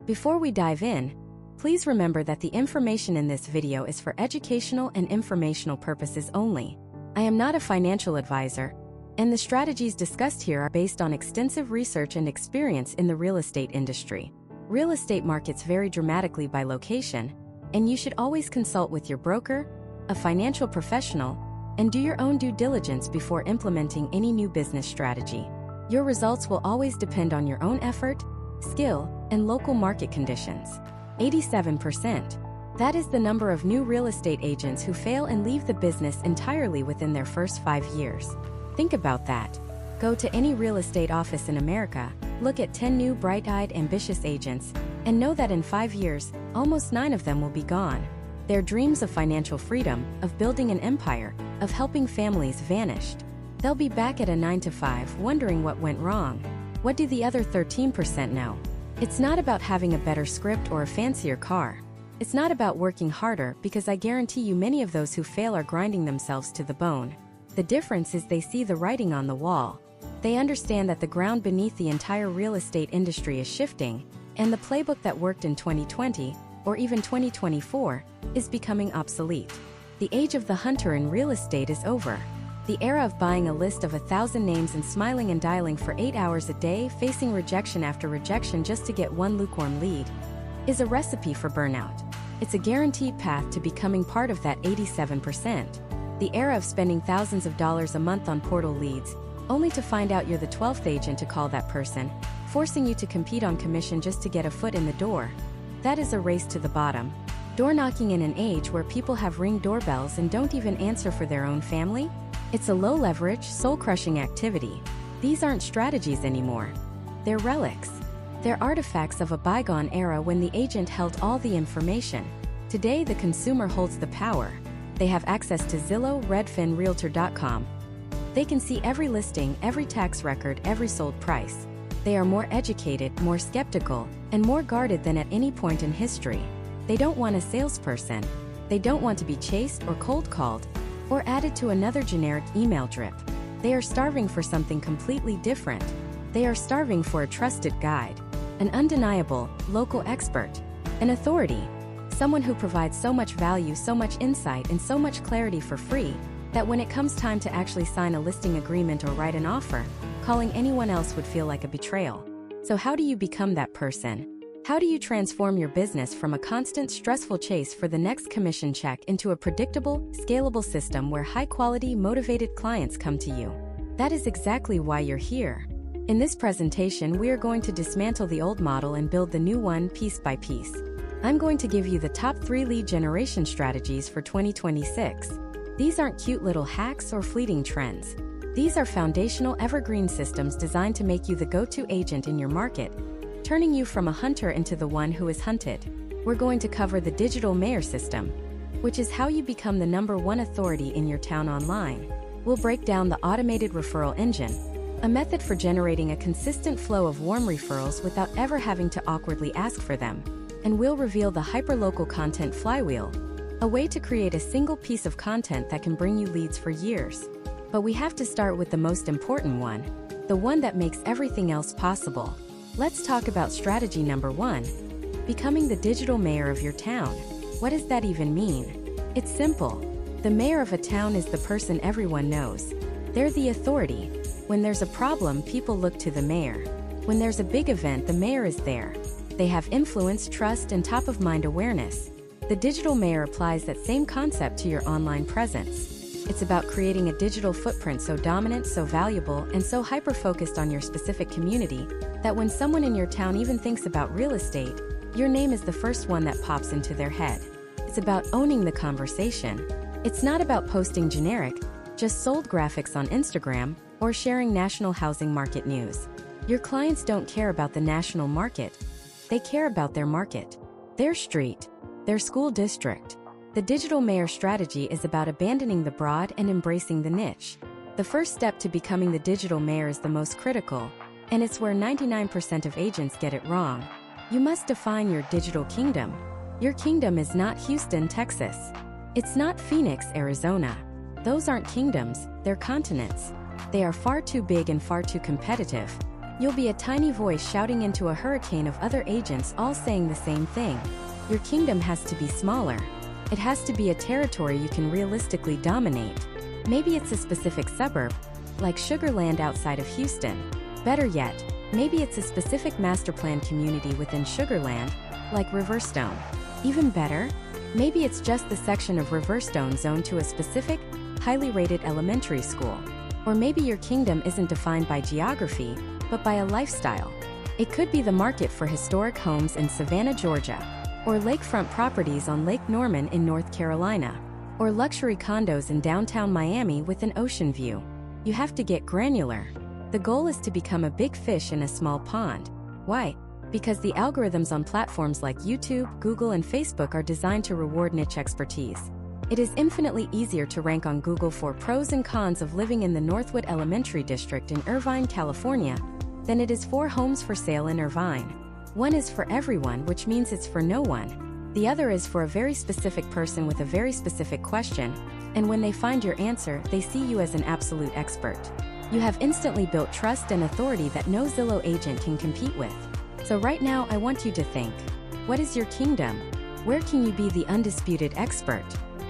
Before we dive in, please remember that the information in this video is for educational and informational purposes only. I am not a financial advisor, and the strategies discussed here are based on extensive research and experience in the real estate industry. Real estate markets vary dramatically by location, and you should always consult with your broker, a financial professional, and do your own due diligence before implementing any new business strategy. Your results will always depend on your own effort, skill, and local market conditions. 87%. That is the number of new real estate agents who fail and leave the business entirely within their first 5 years. Think about that. Go to any real estate office in America, look at 10 new bright-eyed, ambitious agents, and know that in 5 years, almost 9 of them will be gone. Their dreams of financial freedom, of building an empire, of helping families vanished. They'll be back at a 9-to-5 wondering what went wrong. What do the other 13% know? It's not about having a better script or a fancier car. It's not about working harder, because I guarantee you many of those who fail are grinding themselves to the bone. The difference is they see the writing on the wall. They understand that the ground beneath the entire real estate industry is shifting, and the playbook that worked in 2020, or even 2024, is becoming obsolete. The age of the hunter in real estate is over. The era of buying a list of 1,000 names and smiling and dialing for 8 hours a day, facing rejection after rejection just to get one lukewarm lead, is a recipe for burnout. It's a guaranteed path to becoming part of that 87%. The era of spending thousands of dollars a month on portal leads, only to find out you're the 12th agent to call that person, forcing you to compete on commission just to get a foot in the door. That is a race to the bottom. Door knocking in an age where people have Ring doorbells and don't even answer for their own family? It's a low-leverage, soul-crushing activity. These aren't strategies anymore. They're relics. They're artifacts of a bygone era when the agent held all the information. Today, the consumer holds the power. They have access to Zillow, Redfin, Realtor.com. They can see every listing, every tax record, every sold price. They are more educated, more skeptical, and more guarded than at any point in history. They don't want a salesperson. They don't want to be chased or cold called, or added to another generic email drip. They are starving for something completely different. They are starving for a trusted guide, an undeniable, local expert, an authority, someone who provides so much value, so much insight, and so much clarity for free, that when it comes time to actually sign a listing agreement or write an offer, calling anyone else would feel like a betrayal. So how do you become that person? How do you transform your business from a constant, stressful chase for the next commission check into a predictable, scalable system where high-quality, motivated clients come to you? That is exactly why you're here. In this presentation, we are going to dismantle the old model and build the new one piece by piece. I'm going to give you the top 3 lead generation strategies for 2026. These aren't cute little hacks or fleeting trends. These are foundational, evergreen systems designed to make you the go-to agent in your market, turning you from a hunter into the one who is hunted. We're going to cover the digital mayor system, which is how you become the #1 authority in your town online. We'll break down the automated referral engine, a method for generating a consistent flow of warm referrals without ever having to awkwardly ask for them. And we'll reveal the hyperlocal content flywheel, a way to create a single piece of content that can bring you leads for years. But we have to start with the most important one, the one that makes everything else possible. Let's talk about strategy number 1, becoming the digital mayor of your town. What does that even mean? It's simple. The mayor of a town is the person everyone knows. They're the authority. When there's a problem, people look to the mayor. When there's a big event, the mayor is there. They have influence, trust, and top-of-mind awareness. The digital mayor applies that same concept to your online presence. It's about creating a digital footprint so dominant, so valuable, and so hyper-focused on your specific community that when someone in your town even thinks about real estate, your name is the first one that pops into their head. It's about owning the conversation. It's not about posting generic, just sold graphics on Instagram or sharing national housing market news. Your clients don't care about the national market. They care about their market, their street, their school district. The digital mayor strategy is about abandoning the broad and embracing the niche. The first step to becoming the digital mayor is the most critical, and it's where 99% of agents get it wrong. You must define your digital kingdom. Your kingdom is not Houston, Texas. It's not Phoenix, Arizona. Those aren't kingdoms, they're continents. They are far too big and far too competitive. You'll be a tiny voice shouting into a hurricane of other agents all saying the same thing. Your kingdom has to be smaller. It has to be a territory you can realistically dominate. Maybe it's a specific suburb, like Sugar Land outside of Houston. Better yet, maybe it's a specific master plan community within Sugar Land, like Riverstone. Even better, maybe it's just the section of Riverstone zoned to a specific, highly rated elementary school. Or maybe your kingdom isn't defined by geography, but by a lifestyle. It could be the market for historic homes in Savannah, Georgia, or lakefront properties on Lake Norman in North Carolina, or luxury condos in downtown Miami with an ocean view. You have to get granular. The goal is to become a big fish in a small pond. Why? Because the algorithms on platforms like YouTube, Google, and Facebook are designed to reward niche expertise. It is infinitely easier to rank on Google for pros and cons of living in the Northwood Elementary District in Irvine, California, than it is for homes for sale in Irvine. One is for everyone, which means it's for no one. The other is for a very specific person with a very specific question, and when they find your answer, they see you as an absolute expert. You have instantly built trust and authority that no Zillow agent can compete with. So right now, I want you to think, what is your kingdom? Where can you be the undisputed expert?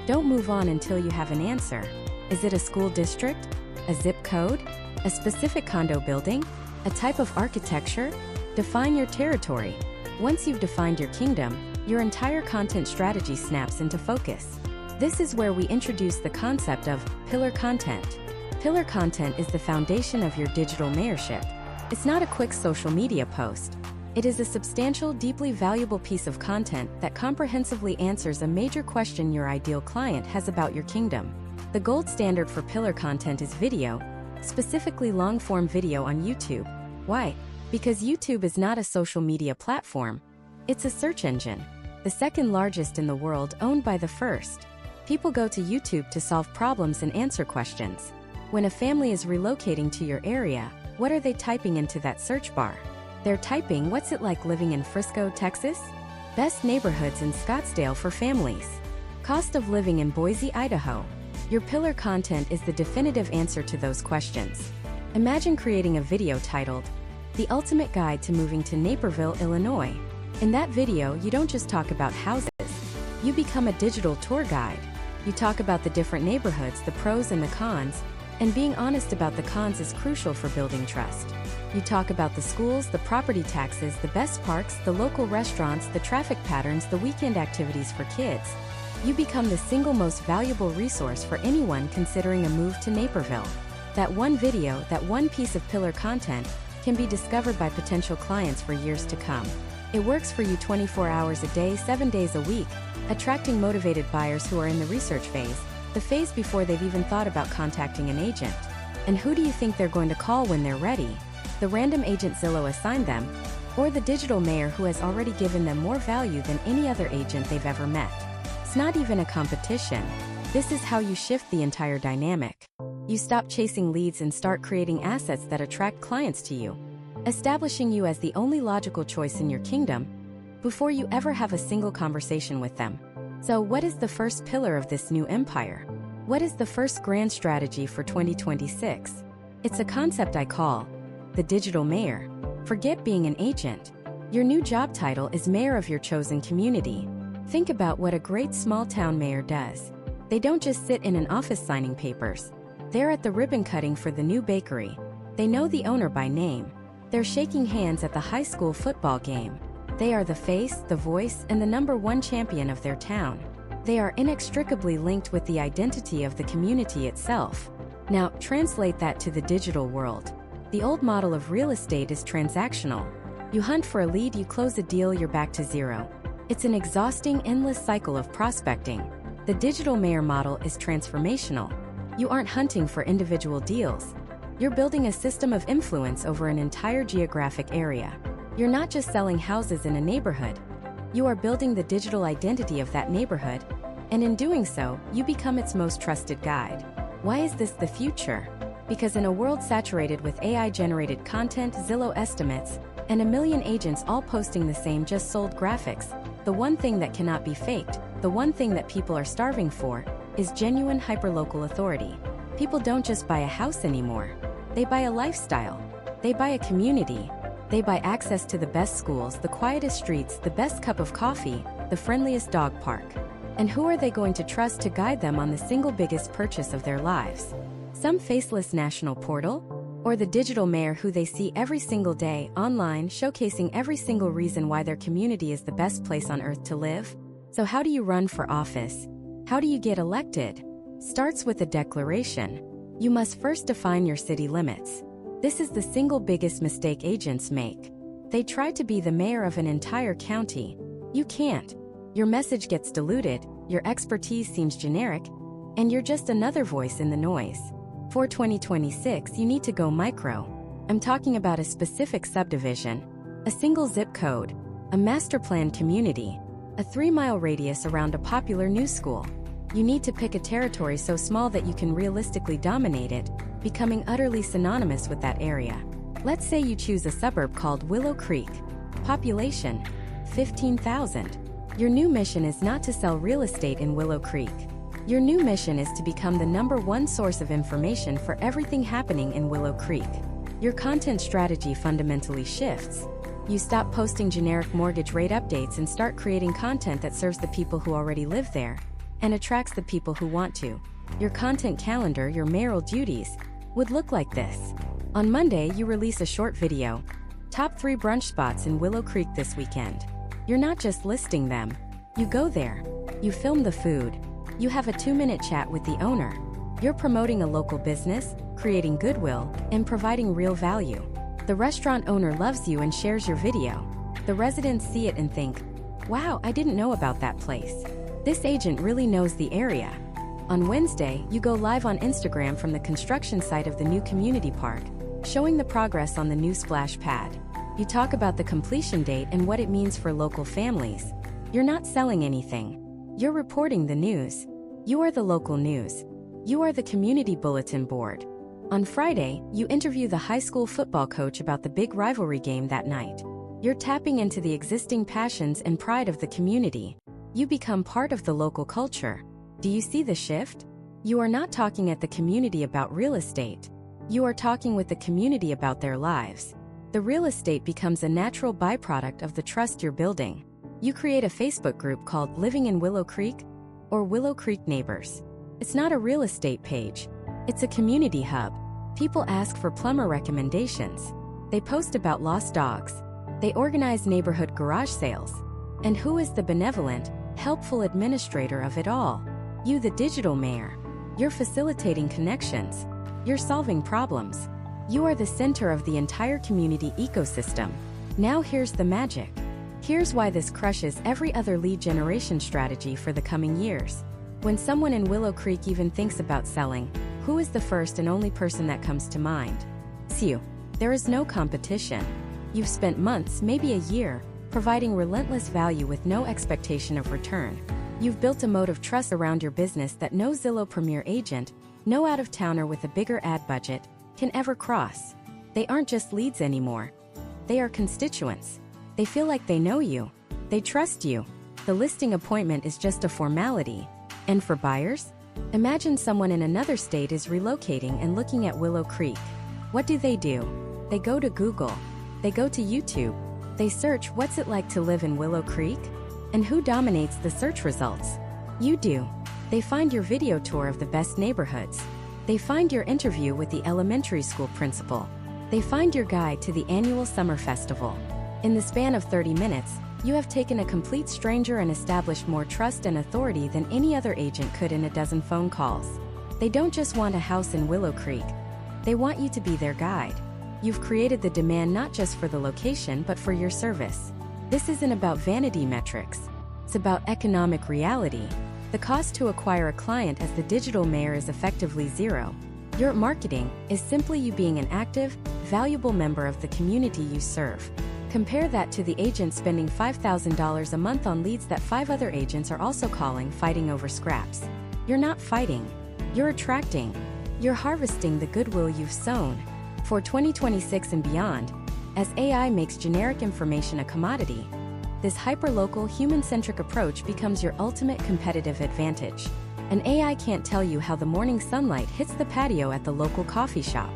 Don't move on until you have an answer. Is it a school district? A zip code? A specific condo building? A type of architecture? Define your territory. Once you've defined your kingdom, your entire content strategy snaps into focus. This is where we introduce the concept of pillar content. Pillar content is the foundation of your digital mayorship. It's not a quick social media post. It is a substantial, deeply valuable piece of content that comprehensively answers a major question your ideal client has about your kingdom. The gold standard for pillar content is video, specifically long-form video on YouTube. Why? Because YouTube is not a social media platform. It's a search engine, the second largest in the world, owned by the first. People go to YouTube to solve problems and answer questions. When a family is relocating to your area, what are they typing into that search bar? They're typing, "What's it like living in Frisco, Texas? Best neighborhoods in Scottsdale for families. Cost of living in Boise, Idaho." Your pillar content is the definitive answer to those questions. Imagine creating a video titled, "The Ultimate Guide to Moving to Naperville, Illinois." In that video, you don't just talk about houses. You become a digital tour guide. You talk about the different neighborhoods, the pros and the cons, and being honest about the cons is crucial for building trust. You talk about the schools, the property taxes, the best parks, the local restaurants, the traffic patterns, the weekend activities for kids. You become the single most valuable resource for anyone considering a move to Naperville. That one video, that one piece of pillar content, can be discovered by potential clients for years to come. It works for you 24 hours a day, 7 days a week, attracting motivated buyers who are in the research phase, the phase before they've even thought about contacting an agent. And who do you think they're going to call when they're ready? The random agent Zillow assigned them, or the digital mayor who has already given them more value than any other agent they've ever met? It's not even a competition. This is how you shift the entire dynamic. You stop chasing leads and start creating assets that attract clients to you, establishing you as the only logical choice in your kingdom before you ever have a single conversation with them. So what is the first pillar of this new empire? What is the first grand strategy for 2026? It's a concept I call the digital mayor. Forget being an agent. Your new job title is mayor of your chosen community. Think about what a great small-town mayor does. They don't just sit in an office signing papers. They're at the ribbon cutting for the new bakery. They know the owner by name. They're shaking hands at the high school football game. They are the face, the voice, and the #1 champion of their town. They are inextricably linked with the identity of the community itself. Now, translate that to the digital world. The old model of real estate is transactional. You hunt for a lead, you close a deal, you're back to zero. It's an exhausting, endless cycle of prospecting. The digital mayor model is transformational. You aren't hunting for individual deals. You're building a system of influence over an entire geographic area. You're not just selling houses in a neighborhood. You are building the digital identity of that neighborhood, and in doing so, you become its most trusted guide. Why is this the future? Because in a world saturated with AI-generated content, Zillow estimates, and a million agents all posting the same just sold graphics, the one thing that cannot be faked, the one thing that people are starving for, is genuine hyperlocal authority. People don't just buy a house anymore. They buy a lifestyle. They buy a community. They buy access to the best schools, the quietest streets, the best cup of coffee, the friendliest dog park. And who are they going to trust to guide them on the single biggest purchase of their lives? Some faceless national portal? Or the digital mayor who they see every single day online, showcasing every single reason why their community is the best place on earth to live? So how do you run for office? How do you get elected? Starts with a declaration. You must first define your city limits. This is the single biggest mistake agents make. They try to be the mayor of an entire county. You can't. Your message gets diluted, your expertise seems generic, and you're just another voice in the noise. For 2026, you need to go micro. I'm talking about a specific subdivision, a single zip code, a master plan community, a 3-mile radius around a popular new school. You need to pick a territory so small that you can realistically dominate it, becoming utterly synonymous with that area. Let's say you choose a suburb called Willow Creek. Population: 15,000. Your new mission is not to sell real estate in Willow Creek. Your new mission is to become the #1 source of information for everything happening in Willow Creek. Your content strategy fundamentally shifts. You stop posting generic mortgage rate updates and start creating content that serves the people who already live there and attracts the people who want to. Your content calendar, your mayoral duties, would look like this. On Monday, you release a short video. Top 3 brunch spots in Willow Creek this weekend. You're not just listing them. You go there. You film the food. You have a 2-minute chat with the owner. You're promoting a local business, creating goodwill, and providing real value. The restaurant owner loves you and shares your video. The residents see it and think, wow, I didn't know about that place. This agent really knows the area. On Wednesday, you go live on Instagram from the construction site of the new community park, showing the progress on the new splash pad. You talk about the completion date and what it means for local families. You're not selling anything. You're reporting the news. You are the local news. You are the community bulletin board. On Friday, you interview the high school football coach about the big rivalry game that night. You're tapping into the existing passions and pride of the community. You become part of the local culture. Do you see the shift? You are not talking at the community about real estate. You are talking with the community about their lives. The real estate becomes a natural byproduct of the trust you're building. You create a Facebook group called Living in Willow Creek or Willow Creek Neighbors. It's not a real estate page. It's a community hub. People ask for plumber recommendations. They post about lost dogs. They organize neighborhood garage sales. And who is the benevolent, helpful administrator of it all? You, the digital mayor. You're facilitating connections. You're solving problems. You are the center of the entire community ecosystem. Now here's the magic. Here's why this crushes every other lead generation strategy for the coming years. When someone in Willow Creek even thinks about selling, who is the first and only person that comes to mind? It's you. There is no competition. You've spent months, maybe a year, providing relentless value with no expectation of return. You've built a moat of trust around your business that no Zillow Premier agent, no out-of-towner with a bigger ad budget, can ever cross. They aren't just leads anymore. They are constituents. They feel like they know you. They trust you. The listing appointment is just a formality. And for buyers? Imagine someone in another state is relocating and looking at Willow Creek. What do? They go to Google. They go to YouTube. They search, what's it like to live in Willow Creek? And who dominates the search results? You do. They find your video tour of the best neighborhoods. They find your interview with the elementary school principal. They find your guide to the annual summer festival. In the span of 30 minutes, you have taken a complete stranger and established more trust and authority than any other agent could in a dozen phone calls. They don't just want a house in Willow Creek. They want you to be their guide. You've created the demand not just for the location but for your service. This isn't about vanity metrics. It's about economic reality. The cost to acquire a client as the digital mayor is effectively zero. Your marketing is simply you being an active, valuable member of the community you serve. Compare that to the agent spending $5,000 a month on leads that 5 other agents are also calling, fighting over scraps. You're not fighting. You're attracting. You're harvesting the goodwill you've sown. For 2026 and beyond, as AI makes generic information a commodity, this hyperlocal, human-centric approach becomes your ultimate competitive advantage. An AI can't tell you how the morning sunlight hits the patio at the local coffee shop.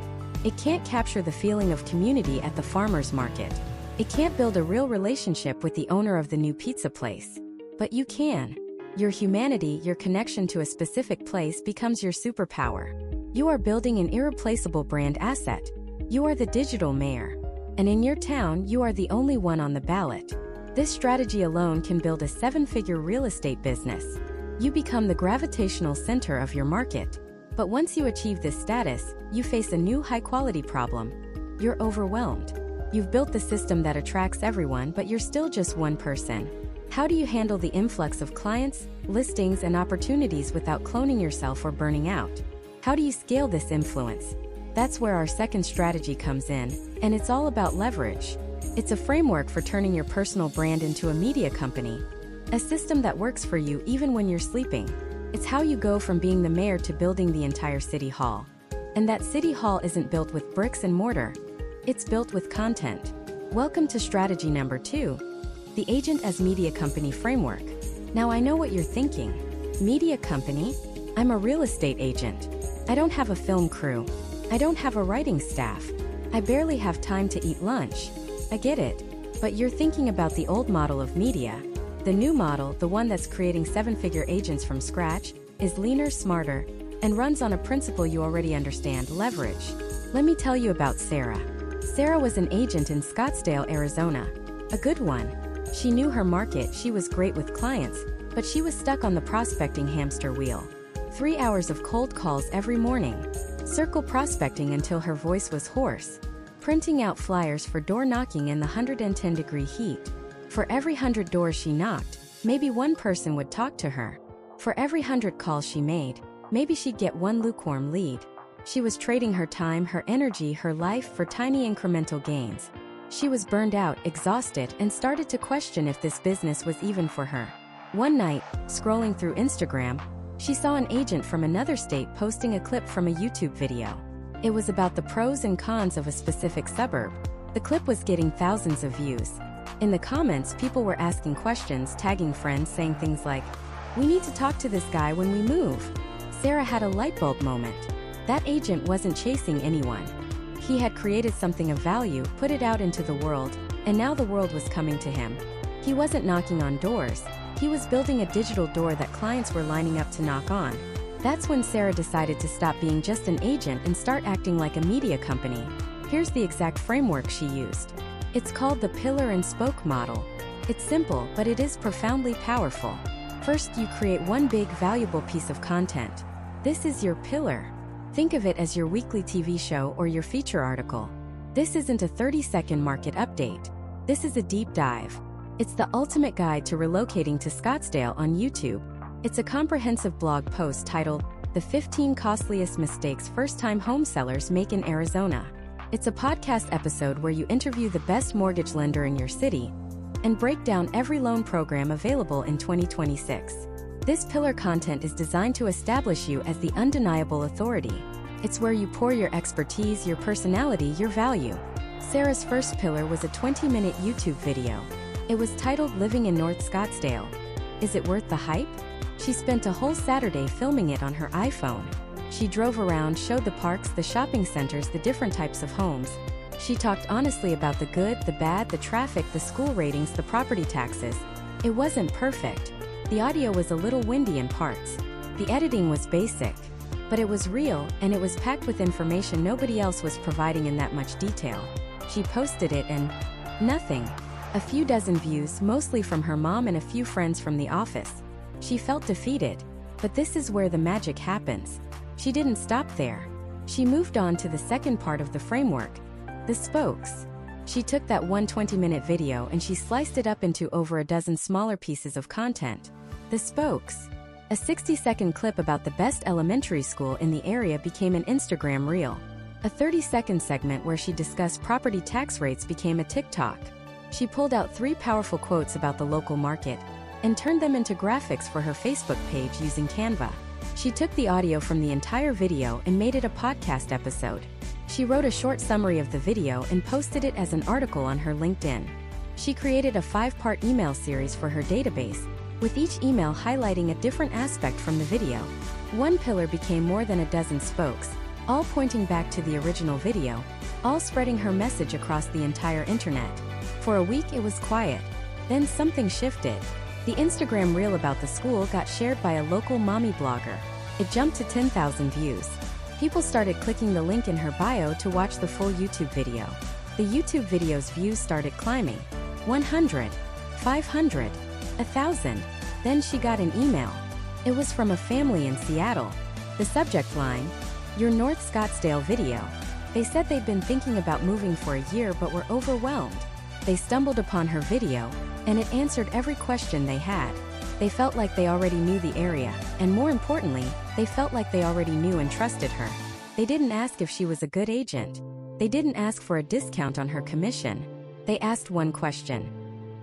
It can't capture the feeling of community at the farmer's market. It can't build a real relationship with the owner of the new pizza place. But you can. Your humanity, your connection to a specific place becomes your superpower. You are building an irreplaceable brand asset. You are the digital mayor. And in your town, you are the only one on the ballot. This strategy alone can build a 7-figure real estate business. You become the gravitational center of your market. But once you achieve this status, you face a new high-quality problem. You're overwhelmed. You've built the system that attracts everyone, but you're still just one person. How do you handle the influx of clients, listings, and opportunities without cloning yourself or burning out? How do you scale this influence? That's where our second strategy comes in, and it's all about leverage. It's a framework for turning your personal brand into a media company. A system that works for you even when you're sleeping. It's how you go from being the mayor to building the entire city hall. And that city hall isn't built with bricks and mortar. It's built with content. Welcome to strategy number 2, the agent as media company framework. Now I know what you're thinking. Media company? I'm a real estate agent. I don't have a film crew. I don't have a writing staff. I barely have time to eat lunch. I get it. But you're thinking about the old model of media. The new model, the one that's creating 7-figure agents from scratch, is leaner, smarter, and runs on a principle you already understand: leverage. Let me tell you about Sarah. Sarah was an agent in Scottsdale, Arizona. A good one. She knew her market, she was great with clients, but she was stuck on the prospecting hamster wheel. 3 hours of cold calls every morning. Circle prospecting until her voice was hoarse. Printing out flyers for door knocking in the 110-degree heat. For every 100 doors she knocked, maybe one person would talk to her. For every 100 calls she made, maybe she'd get one lukewarm lead. She was trading her time, her energy, her life for tiny incremental gains. She was burned out, exhausted, and started to question if this business was even for her. One night, scrolling through Instagram, she saw an agent from another state posting a clip from a YouTube video. It was about the pros and cons of a specific suburb. The clip was getting thousands of views. In the comments, people were asking questions, tagging friends, saying things like, "We need to talk to this guy when we move." Sarah had a light bulb moment. That agent wasn't chasing anyone. He had created something of value, put it out into the world, and now the world was coming to him. He wasn't knocking on doors. He was building a digital door that clients were lining up to knock on. That's when Sarah decided to stop being just an agent and start acting like a media company. Here's the exact framework she used. It's called the pillar and spoke model. It's simple, but it is profoundly powerful. First, you create one big, valuable piece of content. This is your pillar. Think of it as your weekly TV show or your feature article. This isn't a 30-second market update. This is a deep dive. It's the ultimate guide to relocating to Scottsdale on YouTube. It's a comprehensive blog post titled, "The 15 Costliest Mistakes First-Time Home Sellers Make in Arizona." It's a podcast episode where you interview the best mortgage lender in your city and break down every loan program available in 2026. This pillar content is designed to establish you as the undeniable authority. It's where you pour your expertise, your personality, your value. Sarah's first pillar was a 20-minute YouTube video. It was titled "Living in North Scottsdale. Is it worth the hype?" She spent a whole Saturday filming it on her iPhone. She drove around, showed the parks, the shopping centers, the different types of homes. She talked honestly about the good, the bad, the traffic, the school ratings, the property taxes. It wasn't perfect. The audio was a little windy in parts. The editing was basic. But it was real, and it was packed with information nobody else was providing in that much detail. She posted it and nothing. A few dozen views, mostly from her mom and a few friends from the office. She felt defeated. But this is where the magic happens. She didn't stop there. She moved on to the second part of the framework, the spokes. She took that one 20-minute video and she sliced it up into over a dozen smaller pieces of content. The spokes. A 60-second clip about the best elementary school in the area became an Instagram reel. A 30-second segment where she discussed property tax rates became a TikTok. She pulled out 3 powerful quotes about the local market and turned them into graphics for her Facebook page using Canva. She took the audio from the entire video and made it a podcast episode. She wrote a short summary of the video and posted it as an article on her LinkedIn. She created a 5-part email series for her database, with each email highlighting a different aspect from the video. One pillar became more than a dozen spokes, all pointing back to the original video, all spreading her message across the entire internet. For a week it was quiet. Then something shifted. The Instagram reel about the school got shared by a local mommy blogger. It jumped to 10,000 views. People started clicking the link in her bio to watch the full YouTube video. The YouTube video's views started climbing. 100, 500, 1,000. Then she got an email. It was from a family in Seattle. The subject line, "Your North Scottsdale video." They said they'd been thinking about moving for a year but were overwhelmed. They stumbled upon her video, and it answered every question they had. They felt like they already knew the area, and more importantly, they felt like they already knew and trusted her. They didn't ask if she was a good agent. They didn't ask for a discount on her commission. They asked one question.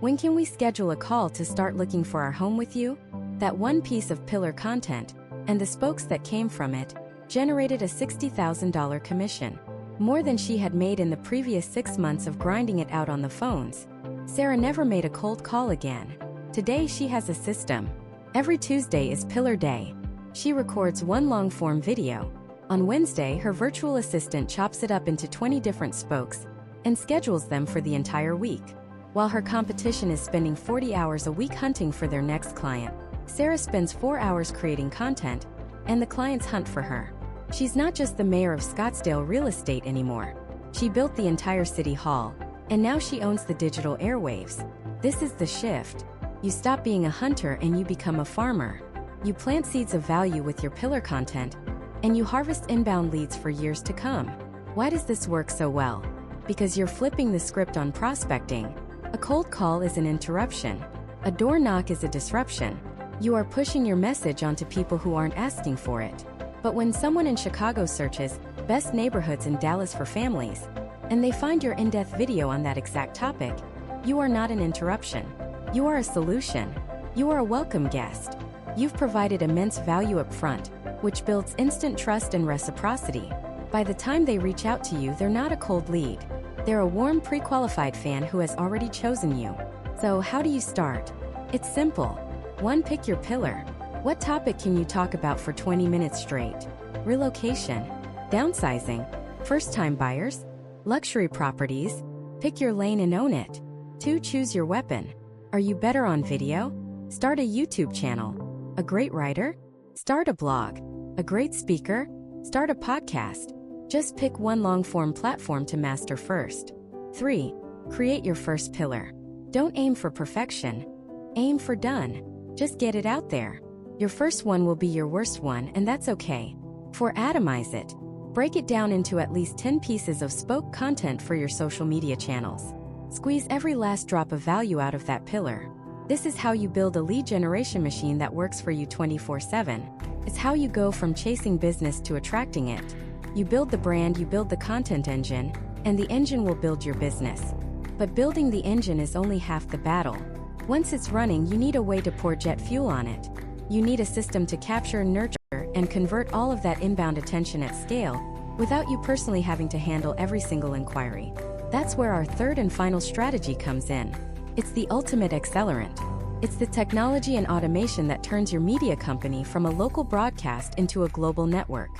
"When can we schedule a call to start looking for our home with you?" That one piece of pillar content, and the spokes that came from it, generated a $60,000 commission. More than she had made in the previous 6 months of grinding it out on the phones. Sarah never made a cold call again. Today she has a system. Every Tuesday is Pillar Day. She records one long-form video. On Wednesday, her virtual assistant chops it up into 20 different spokes and schedules them for the entire week. While her competition is spending 40 hours a week hunting for their next client, Sarah spends 4 hours creating content, and the clients hunt for her. She's not just the mayor of Scottsdale real estate anymore. She built the entire city hall, and now she owns the digital airwaves. This is the shift. You stop being a hunter and you become a farmer. You plant seeds of value with your pillar content, and you harvest inbound leads for years to come. Why does this work so well? Because you're flipping the script on prospecting. A cold call is an interruption. A door knock is a disruption. You are pushing your message onto people who aren't asking for it. But when someone in Chicago searches best neighborhoods in Dallas for families, and they find your in-depth video on that exact topic, you are not an interruption. You are a solution. You are a welcome guest. You've provided immense value up front, which builds instant trust and reciprocity. By the time they reach out to you, they're not a cold lead. They're a warm, pre-qualified fan who has already chosen you. So how do you start? It's simple. 1. Pick your pillar. What topic can you talk about for 20 minutes straight? Relocation, downsizing, first-time buyers, luxury properties. Pick your lane and own it. 2. Choose your weapon. Are you better on video? Start a YouTube channel. A great writer? Start a blog. A great speaker? Start a podcast. Just pick one long-form platform to master first. 3. Create your first pillar. Don't aim for perfection. Aim for done. Just get it out there. Your first one will be your worst one, and that's okay. Atomize it. Break it down into at least 10 pieces of spoke content for your social media channels. Squeeze every last drop of value out of that pillar. This is how you build a lead generation machine that works for you 24/7. It's how you go from chasing business to attracting it. You build the brand, you build the content engine, and the engine will build your business. But building the engine is only half the battle. Once it's running, you need a way to pour jet fuel on it. You need a system to capture, nurture, and convert all of that inbound attention at scale, without you personally having to handle every single inquiry. That's where our third and final strategy comes in. It's the ultimate accelerant. It's the technology and automation that turns your media company from a local broadcast into a global network.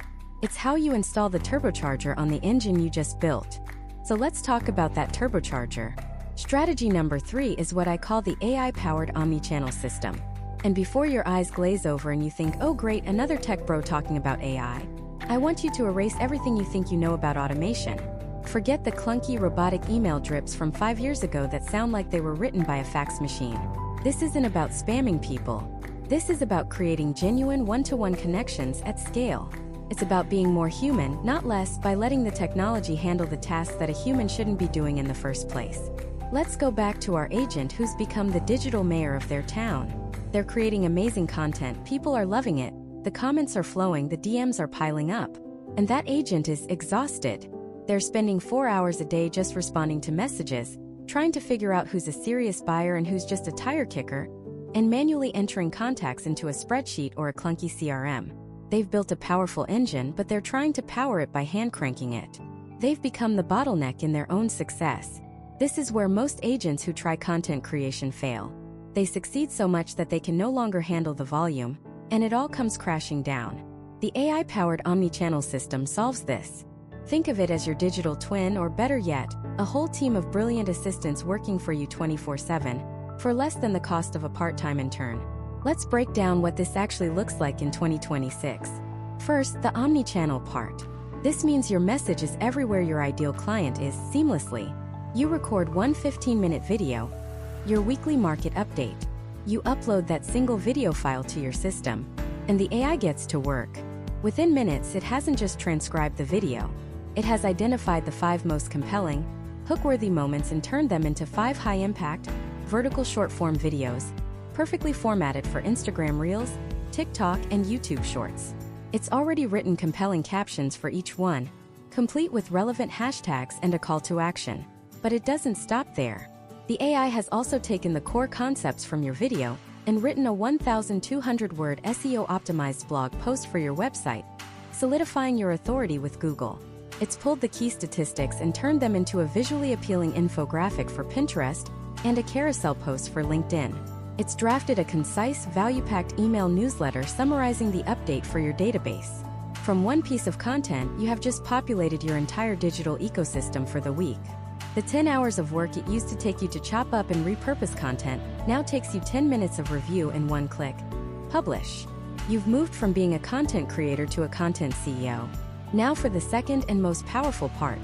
It's how you install the turbocharger on the engine you just built. So let's talk about that turbocharger. Strategy number 3 is what I call the AI-powered omnichannel system. And before your eyes glaze over and you think, oh great, another tech bro talking about AI, I want you to erase everything you think you know about automation. Forget the clunky robotic email drips from 5 years ago that sound like they were written by a fax machine. This isn't about spamming people. This is about creating genuine one-to-one connections at scale. It's about being more human, not less, by letting the technology handle the tasks that a human shouldn't be doing in the first place. Let's go back to our agent who's become the digital mayor of their town. They're creating amazing content, people are loving it, the comments are flowing, the DMs are piling up. And that agent is exhausted. They're spending 4 hours a day just responding to messages, trying to figure out who's a serious buyer and who's just a tire kicker, and manually entering contacts into a spreadsheet or a clunky CRM. They've built a powerful engine, but they're trying to power it by hand cranking it. They've become the bottleneck in their own success. This is where most agents who try content creation fail. They succeed so much that they can no longer handle the volume, and it all comes crashing down. The AI-powered omnichannel system solves this. Think of it as your digital twin, or better yet, a whole team of brilliant assistants working for you 24/7, for less than the cost of a part-time intern. Let's break down what this actually looks like in 2026. First, the omnichannel part. This means your message is everywhere your ideal client is seamlessly. You record one 15-minute video, your weekly market update. You upload that single video file to your system, and the AI gets to work. Within minutes, it hasn't just transcribed the video. It has identified the 5 most compelling, hook-worthy moments and turned them into 5 high-impact, vertical short-form videos, perfectly formatted for Instagram Reels, TikTok, and YouTube Shorts. It's already written compelling captions for each one, complete with relevant hashtags and a call to action. But it doesn't stop there. The AI has also taken the core concepts from your video and written a 1,200-word SEO-optimized blog post for your website, solidifying your authority with Google. It's pulled the key statistics and turned them into a visually appealing infographic for Pinterest and a carousel post for LinkedIn. It's drafted a concise, value-packed email newsletter summarizing the update for your database. From one piece of content, you have just populated your entire digital ecosystem for the week. The 10 hours of work it used to take you to chop up and repurpose content now takes you 10 minutes of review in one click. Publish. You've moved from being a content creator to a content CEO. Now for the second and most powerful part,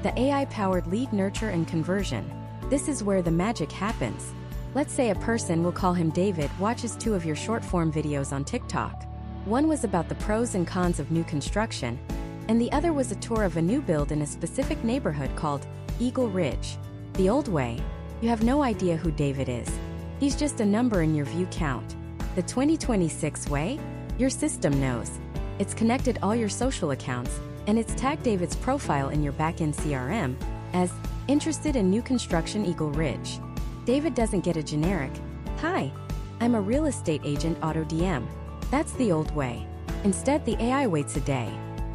the AI-powered lead nurture and conversion. This is where the magic happens. Let's say a person, we'll call him David, watches 2 of your short-form videos on TikTok. One was about the pros and cons of new construction, and the other was a tour of a new build in a specific neighborhood called Eagle Ridge. The old way, you have no idea who David is. He's just a number in your view count. The 2026 way, your system knows. It's connected all your social accounts, and it's tagged David's profile in your backend CRM as interested in new construction Eagle Ridge. David doesn't get a generic, "Hi, I'm a real estate agent" auto DM. That's the old way. Instead, the AI waits a day.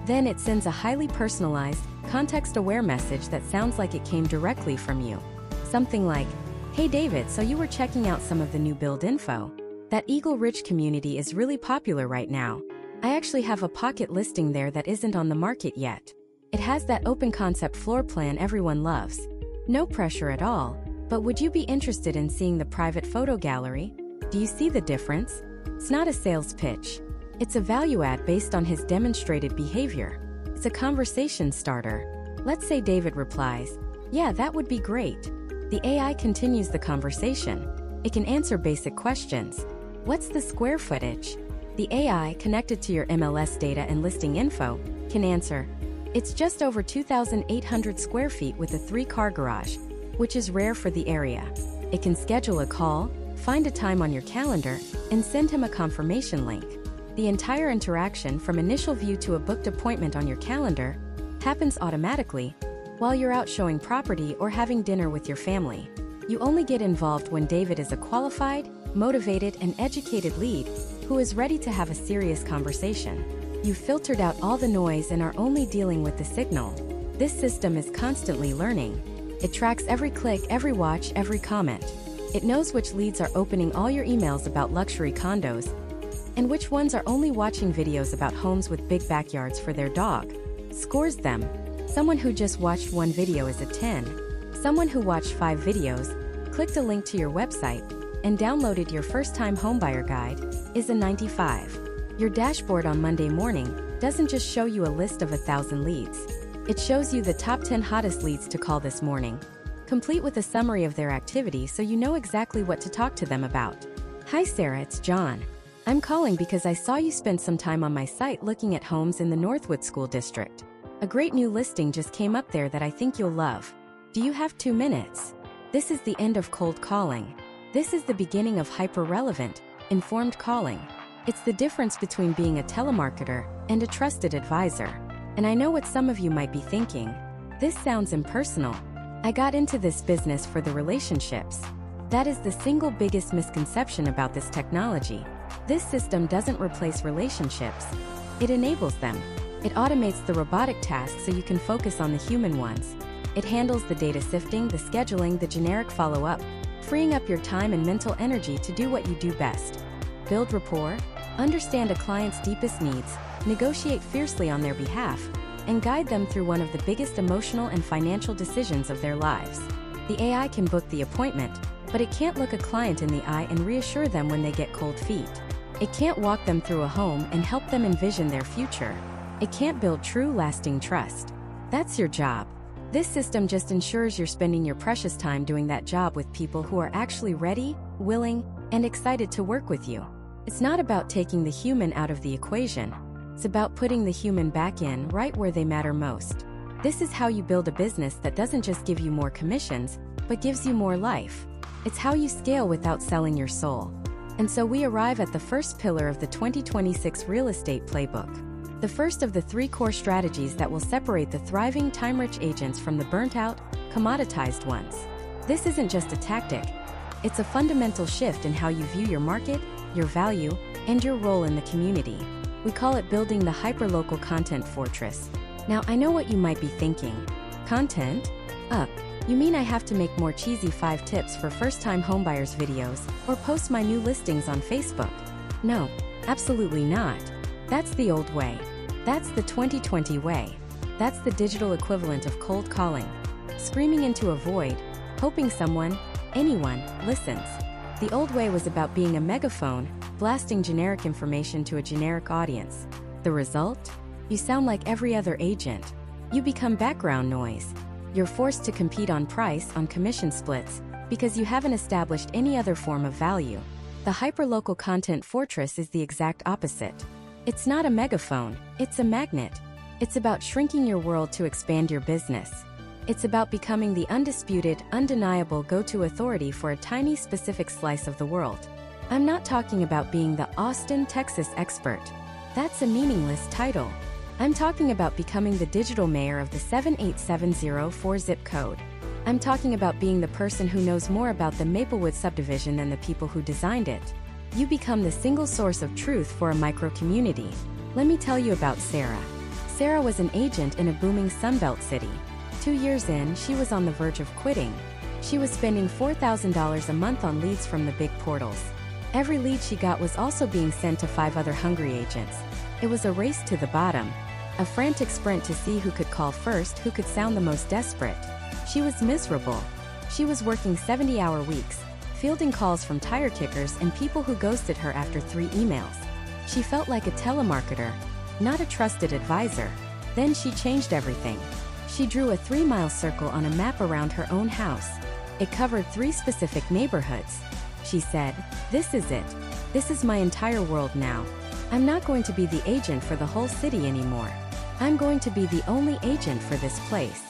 Then it sends a highly personalized, context-aware message that sounds like it came directly from you. Something like, "Hey David, so you were checking out some of the new build info? That Eagle Ridge community is really popular right now. I actually have a pocket listing there that isn't on the market yet. It has that open concept floor plan everyone loves. No pressure at all. But would you be interested in seeing the private photo gallery? Do you see the difference?" It's not a sales pitch. It's a value add based on his demonstrated behavior. It's a conversation starter. Let's say David replies, "Yeah, that would be great." The AI continues the conversation. It can answer basic questions. What's the square footage? The AI, connected to your MLS data and listing info, can answer, "It's just over 2,800 square feet with a 3-car garage," which is rare for the area. It can schedule a call, find a time on your calendar, and send him a confirmation link. The entire interaction, from initial view to a booked appointment on your calendar, happens automatically while you're out showing property or having dinner with your family. You only get involved when David is a qualified, motivated, and educated lead who is ready to have a serious conversation. You've filtered out all the noise and are only dealing with the signal. This system is constantly learning. It tracks every click, every watch, every comment. It knows which leads are opening all your emails about luxury condos, and which ones are only watching videos about homes with big backyards for their dog. Scores them. Someone who just watched 1 video is a 10. Someone who watched 5 videos, clicked a link to your website, and downloaded your first-time homebuyer guide is a 95. Your dashboard on Monday morning doesn't just show you a list of 1,000 leads. It shows you the top 10 hottest leads to call this morning, complete with a summary of their activity so you know exactly what to talk to them about. "Hi Sarah, it's John. I'm calling because I saw you spend some time on my site looking at homes in the Northwood School District. A great new listing just came up there that I think you'll love. Do you have 2 minutes?" This is the end of cold calling. This is the beginning of hyper-relevant, informed calling. It's the difference between being a telemarketer and a trusted advisor. And I know what some of you might be thinking. This sounds impersonal. I got into this business for the relationships. That is the single biggest misconception about this technology. This system doesn't replace relationships. It enables them. It automates the robotic tasks so you can focus on the human ones. It handles the data sifting, the scheduling, the generic follow-up, freeing up your time and mental energy to do what you do best. Build rapport, understand a client's deepest needs, negotiate fiercely on their behalf, and guide them through one of the biggest emotional and financial decisions of their lives. The AI can book the appointment, but it can't look a client in the eye and reassure them when they get cold feet. It can't walk them through a home and help them envision their future. It can't build true, lasting trust. That's your job. This system just ensures you're spending your precious time doing that job with people who are actually ready, willing, and excited to work with you. It's not about taking the human out of the equation. It's about putting the human back in, right where they matter most. This is how you build a business that doesn't just give you more commissions, but gives you more life. It's how you scale without selling your soul. And so we arrive at the first pillar of the 2026 real estate playbook. The first of the 3 core strategies that will separate the thriving, time-rich agents from the burnt-out, commoditized ones. This isn't just a tactic. It's a fundamental shift in how you view your market, your value, and your role in the community. We call it building the hyperlocal content fortress. Now, I know what you might be thinking. Content? You mean I have to make more cheesy 5 tips for first-time homebuyers videos, or post my new listings on Facebook? No, absolutely not. That's the old way. That's the 2020 way. That's the digital equivalent of cold calling. Screaming into a void, hoping someone, anyone, listens. The old way was about being a megaphone, blasting generic information to a generic audience. The result? You sound like every other agent. You become background noise. You're forced to compete on price, on commission splits, because you haven't established any other form of value. The hyperlocal content fortress is the exact opposite. It's not a megaphone, it's a magnet. It's about shrinking your world to expand your business. It's about becoming the undisputed, undeniable go-to authority for a tiny specific slice of the world. I'm not talking about being the Austin, Texas expert. That's a meaningless title. I'm talking about becoming the digital mayor of the 78704 zip code. I'm talking about being the person who knows more about the Maplewood subdivision than the people who designed it. You become the single source of truth for a micro-community. Let me tell you about Sarah. Sarah was an agent in a booming Sunbelt city. 2 years in, she was on the verge of quitting. She was spending $4,000 a month on leads from the big portals. Every lead she got was also being sent to 5 other hungry agents. It was a race to the bottom. A frantic sprint to see who could call first, who could sound the most desperate. She was miserable. She was working 70-hour weeks, fielding calls from tire kickers and people who ghosted her after 3 emails. She felt like a telemarketer, not a trusted advisor. Then she changed everything. She drew a 3-mile circle on a map around her own house. It covered 3 specific neighborhoods. She said, "This is it. This is my entire world now. I'm not going to be the agent for the whole city anymore. I'm going to be the only agent for this place."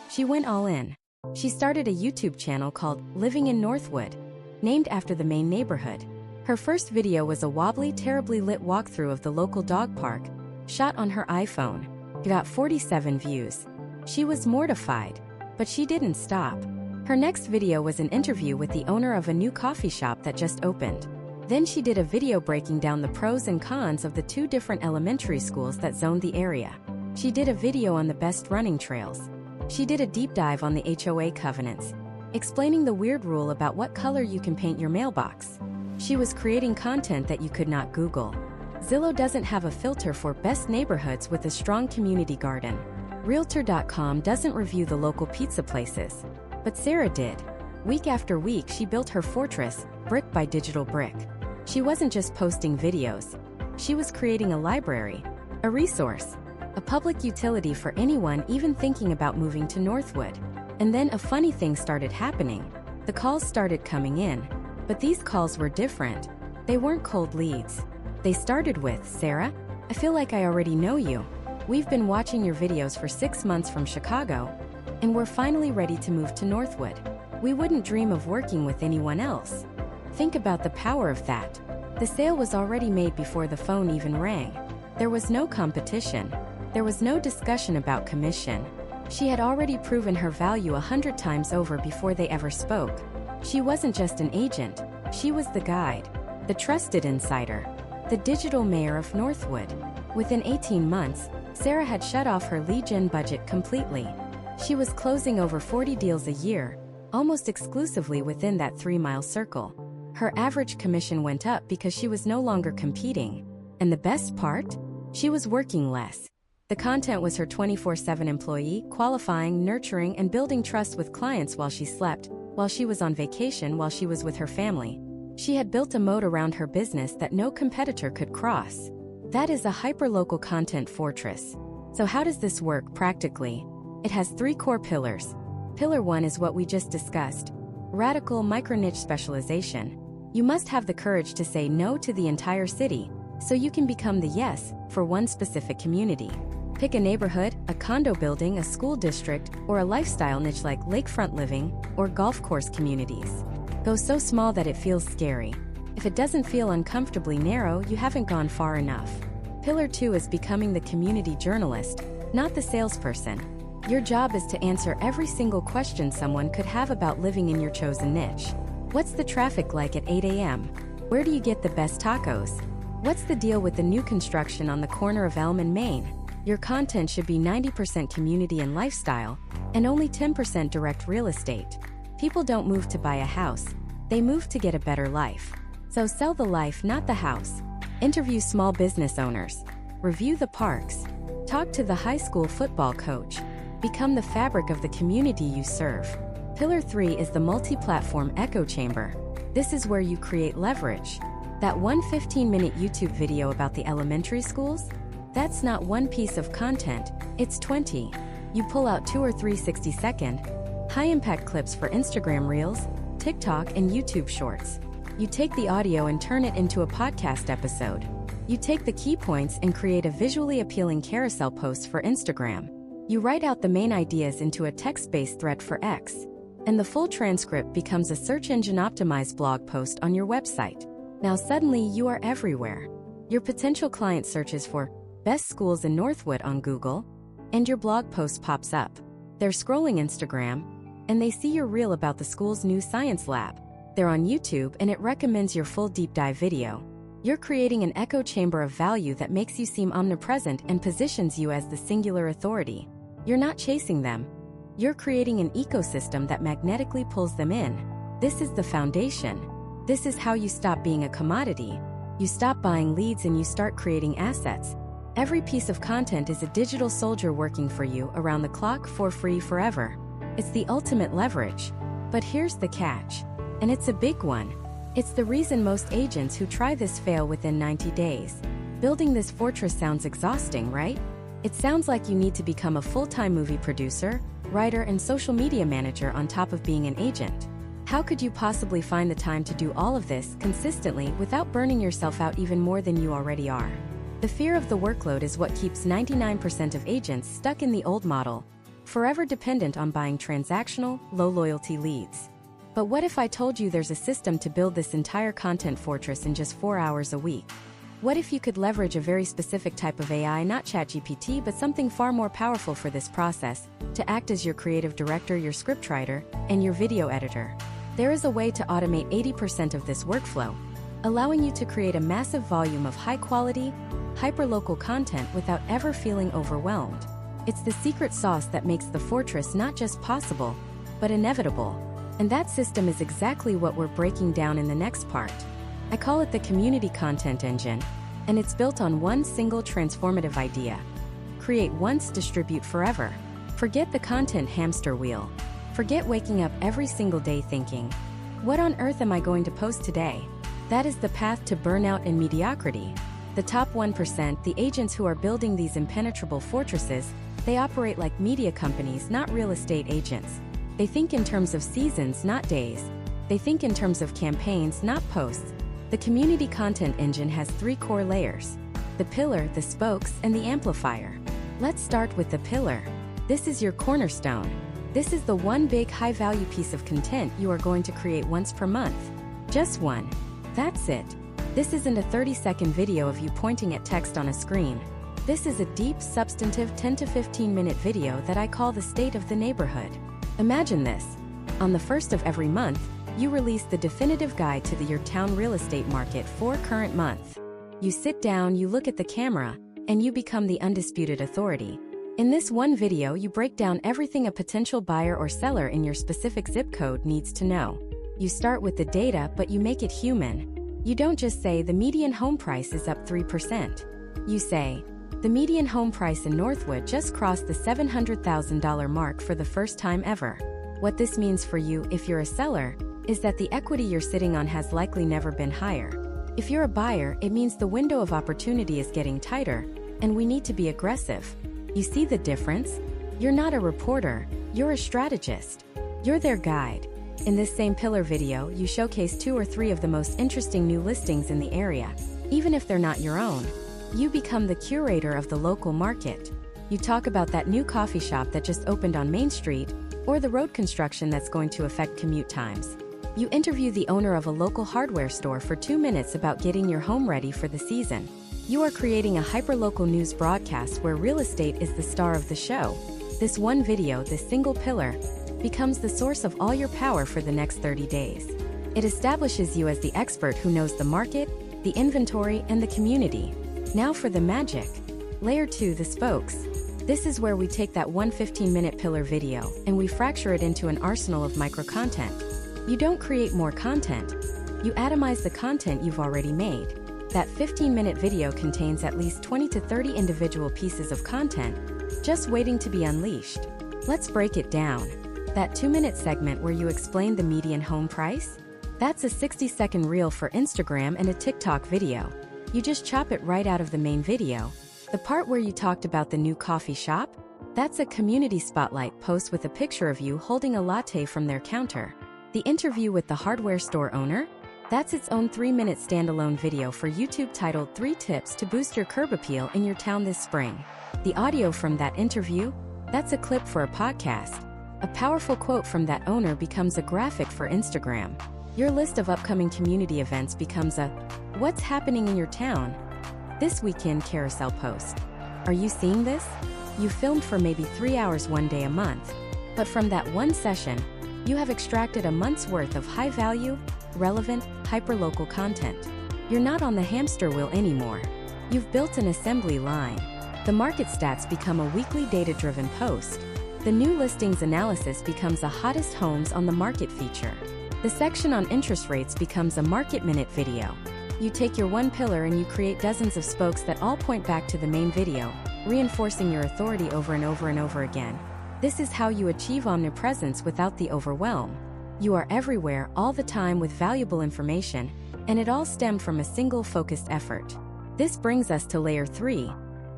She went all in. She started a YouTube channel called Living in Northwood, named after the main neighborhood. Her first video was a wobbly, terribly lit walkthrough of the local dog park, shot on her iPhone. It got 47 views. She was mortified, but she didn't stop. Her next video was an interview with the owner of a new coffee shop that just opened. Then she did a video breaking down the pros and cons of the 2 different elementary schools that zoned the area. She did a video on the best running trails. She did a deep dive on the HOA covenants, explaining the weird rule about what color you can paint your mailbox. She was creating content that you could not Google. Zillow doesn't have a filter for best neighborhoods with a strong community garden. Realtor.com doesn't review the local pizza places. But Sarah did. Week after week, she built her fortress, brick by digital brick. She wasn't just posting videos. She was creating a library, a resource, a public utility for anyone even thinking about moving to Northwood. And then a funny thing started happening. The calls started coming in. But these calls were different. They weren't cold leads. They started with, "Sarah, I feel like I already know you. We've been watching your videos for 6 months from Chicago, and we're finally ready to move to Northwood. We wouldn't dream of working with anyone else." Think about the power of that. The sale was already made before the phone even rang. There was no competition. There was no discussion about commission. She had already proven her value 100 times over before they ever spoke. She wasn't just an agent. She was the guide, the trusted insider, the digital mayor of Northwood. Within 18 months, Sarah had shut off her lead gen budget completely. She was closing over 40 deals a year, almost exclusively within that 3-mile circle. Her average commission went up because she was no longer competing. And the best part? She was working less. The content was her 24/7 employee, qualifying, nurturing, and building trust with clients while she slept, while she was on vacation, while she was with her family. She had built a moat around her business that no competitor could cross. That is a hyperlocal content fortress. So how does this work practically? It has 3 core pillars. Pillar 1 is what we just discussed: radical micro-niche specialization. You must have the courage to say no to the entire city, so you can become the yes for one specific community. Pick a neighborhood, a condo building, a school district, or a lifestyle niche like lakefront living or golf course communities. Go so small that it feels scary. If it doesn't feel uncomfortably narrow, you haven't gone far enough. Pillar 2 is becoming the community journalist, not the salesperson. Your job is to answer every single question someone could have about living in your chosen niche. What's the traffic like at 8 a.m.? Where do you get the best tacos? What's the deal with the new construction on the corner of Elm and Main? Your content should be 90% community and lifestyle, and only 10% direct real estate. People don't move to buy a house, they move to get a better life. So sell the life, not the house. Interview small business owners. Review the parks. Talk to the high school football coach. Become the fabric of the community you serve. Pillar 3 is the multi-platform echo chamber. This is where you create leverage. That one 15-minute YouTube video about the elementary schools? That's not one piece of content, it's 20. You pull out 2 or 3 60-second, high-impact clips for Instagram Reels, TikTok, and YouTube Shorts. You take the audio and turn it into a podcast episode. You take the key points and create a visually appealing carousel post for Instagram. You write out the main ideas into a text-based thread for X. And the full transcript becomes a search engine optimized blog post on your website. Now suddenly you are everywhere. Your potential client searches for best schools in Northwood on Google, and your blog post pops up. They're scrolling Instagram, and they see your reel about the school's new science lab. They're on YouTube, and it recommends your full deep dive video. You're creating an echo chamber of value that makes you seem omnipresent and positions you as the singular authority. You're not chasing them. You're creating an ecosystem that magnetically pulls them in. This is the foundation. This is how you stop being a commodity. You stop buying leads and you start creating assets. Every piece of content is a digital soldier working for you around the clock for free forever. It's the ultimate leverage. But here's the catch. And it's a big one. It's the reason most agents who try this fail within 90 days. Building this fortress sounds exhausting, right? It sounds like you need to become a full-time movie producer, writer, and social media manager on top of being an agent. How could you possibly find the time to do all of this consistently without burning yourself out even more than you already are? The fear of the workload is what keeps 99% of agents stuck in the old model, forever dependent on buying transactional, low-loyalty leads. But what if I told you there's a system to build this entire content fortress in just 4 hours a week? What if you could leverage a very specific type of AI, not ChatGPT, but something far more powerful for this process, to act as your creative director, your scriptwriter, and your video editor? There is a way to automate 80% of this workflow, allowing you to create a massive volume of high-quality, hyperlocal content without ever feeling overwhelmed. It's the secret sauce that makes the fortress not just possible, but inevitable. And that system is exactly what we're breaking down in the next part. I call it the community content engine, and it's built on one single transformative idea. Create once, distribute forever. Forget the content hamster wheel. Forget waking up every single day thinking, what on earth am I going to post today? That is the path to burnout and mediocrity. The top 1%, the agents who are building these impenetrable fortresses, they operate like media companies, not real estate agents. They think in terms of seasons, not days. They think in terms of campaigns, not posts. The community content engine has 3 core layers: the pillar, the spokes, and the amplifier. Let's start with the pillar. This is your cornerstone. This is the one big high-value piece of content you are going to create once per month. Just one. That's it. This isn't a 30-second video of you pointing at text on a screen. This is a deep, substantive 10 to 15-minute video that I call the state of the neighborhood. Imagine this. On the 1st of every month, you release the definitive guide to your town real estate market for current month. You sit down, you look at the camera, and you become the undisputed authority. In this one video, you break down everything a potential buyer or seller in your specific zip code needs to know. You start with the data, but you make it human. You don't just say the median home price is up 3%. You say, the median home price in Northwood just crossed the $700,000 mark for the first time ever. What this means for you, if you're a seller, is that the equity you're sitting on has likely never been higher. If you're a buyer, it means the window of opportunity is getting tighter, and we need to be aggressive. You see the difference? You're not a reporter, you're a strategist. You're their guide. In this same pillar video, you showcase 2 or 3 of the most interesting new listings in the area. Even if they're not your own, you become the curator of the local market. You talk about that new coffee shop that just opened on Main Street, or the road construction that's going to affect commute times. You interview the owner of a local hardware store for 2 minutes about getting your home ready for the season. You are creating a hyperlocal news broadcast where real estate is the star of the show. This one video, this single pillar, becomes the source of all your power for the next 30 days. It establishes you as the expert who knows the market, the inventory, and the community. Now for the magic. Layer 2, the spokes. This is where we take that one 15-minute pillar video and we fracture it into an arsenal of micro-content. You don't create more content. You atomize the content you've already made. That 15-minute video contains at least 20 to 30 individual pieces of content, just waiting to be unleashed. Let's break it down. That 2-minute segment where you explain the median home price? That's a 60-second reel for Instagram and a TikTok video. You just chop it right out of the main video. The part where you talked about the new coffee shop? That's a community spotlight post with a picture of you holding a latte from their counter. The interview with the hardware store owner? That's its own 3-minute standalone video for YouTube titled 3 Tips to Boost Your Curb Appeal in Your Town This Spring. The audio from that interview? That's a clip for a podcast. A powerful quote from that owner becomes a graphic for Instagram. Your list of upcoming community events becomes a "What's happening in your town this weekend" carousel post. Are you seeing this? You filmed for maybe 3 hours one day a month, but from that one session, you have extracted a month's worth of high-value, relevant, hyperlocal content. You're not on the hamster wheel anymore. You've built an assembly line. The market stats become a weekly data-driven post. The new listings analysis becomes the hottest homes on the market feature. The section on interest rates becomes a market minute video. You take your one pillar and you create dozens of spokes that all point back to the main video, reinforcing your authority over and over and over again. This is how you achieve omnipresence without the overwhelm. You are everywhere, all the time with valuable information, and it all stemmed from a single focused effort. This brings us to layer 3,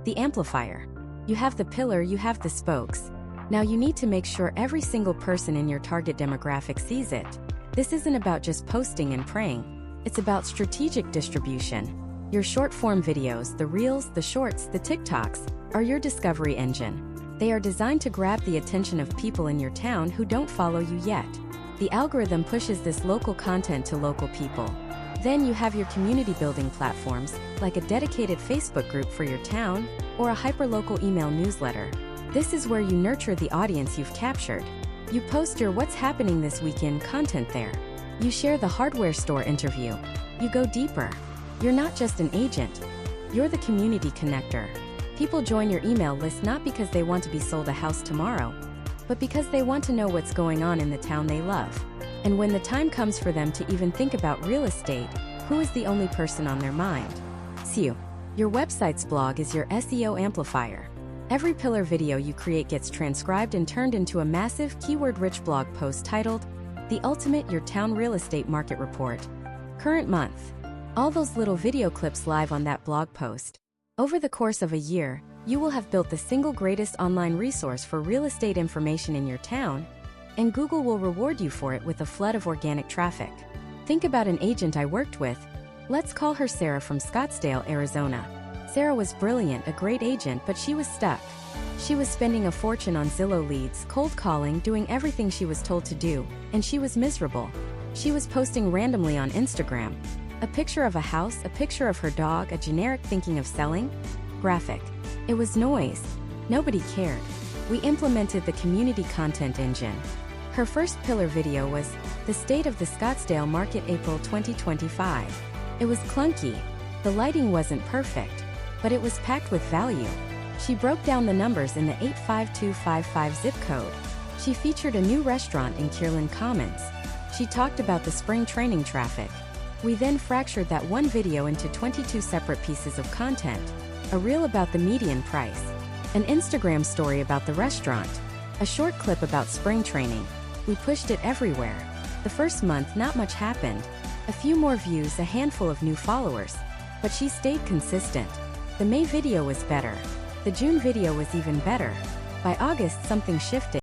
the amplifier. You have the pillar, you have the spokes. Now you need to make sure every single person in your target demographic sees it. This isn't about just posting and praying. It's about strategic distribution. Your short-form videos, the reels, the shorts, the TikToks, are your discovery engine. They are designed to grab the attention of people in your town who don't follow you yet. The algorithm pushes this local content to local people. Then you have your community building platforms, like a dedicated Facebook group for your town, or a hyperlocal email newsletter. This is where you nurture the audience you've captured. You post your "What's happening this weekend" content there. You share the hardware store interview. You go deeper. You're not just an agent. You're the community connector. People join your email list not because they want to be sold a house tomorrow, but because they want to know what's going on in the town they love. And when the time comes for them to even think about real estate, who is the only person on their mind? It's you. Your website's blog is your SEO amplifier. Every pillar video you create gets transcribed and turned into a massive, keyword-rich blog post titled, "The Ultimate Your Town Real Estate Market Report." Current month. All those little video clips live on that blog post. Over the course of a year, you will have built the single greatest online resource for real estate information in your town, and Google will reward you for it with a flood of organic traffic. Think about an agent I worked with. Let's call her Sarah from Scottsdale, Arizona. Sarah was brilliant, a great agent, but she was stuck. She was spending a fortune on Zillow leads, cold calling, doing everything she was told to do, and she was miserable. She was posting randomly on Instagram. A picture of a house, a picture of her dog, a generic "thinking of selling" graphic. It was noise. Nobody cared. We implemented the community content engine. Her first pillar video was "The State of the Scottsdale Market April 2025. It was clunky. The lighting wasn't perfect, but it was packed with value. She broke down the numbers in the 85255 zip code. She featured a new restaurant in Kierland Commons. She talked about the spring training traffic. We then fractured that one video into 22 separate pieces of content: a reel about the median price, an Instagram story about the restaurant, a short clip about spring training. We pushed it everywhere. The first month, not much happened. A few more views, a handful of new followers. But she stayed consistent. The May video was better. The June video was even better. By August, something shifted.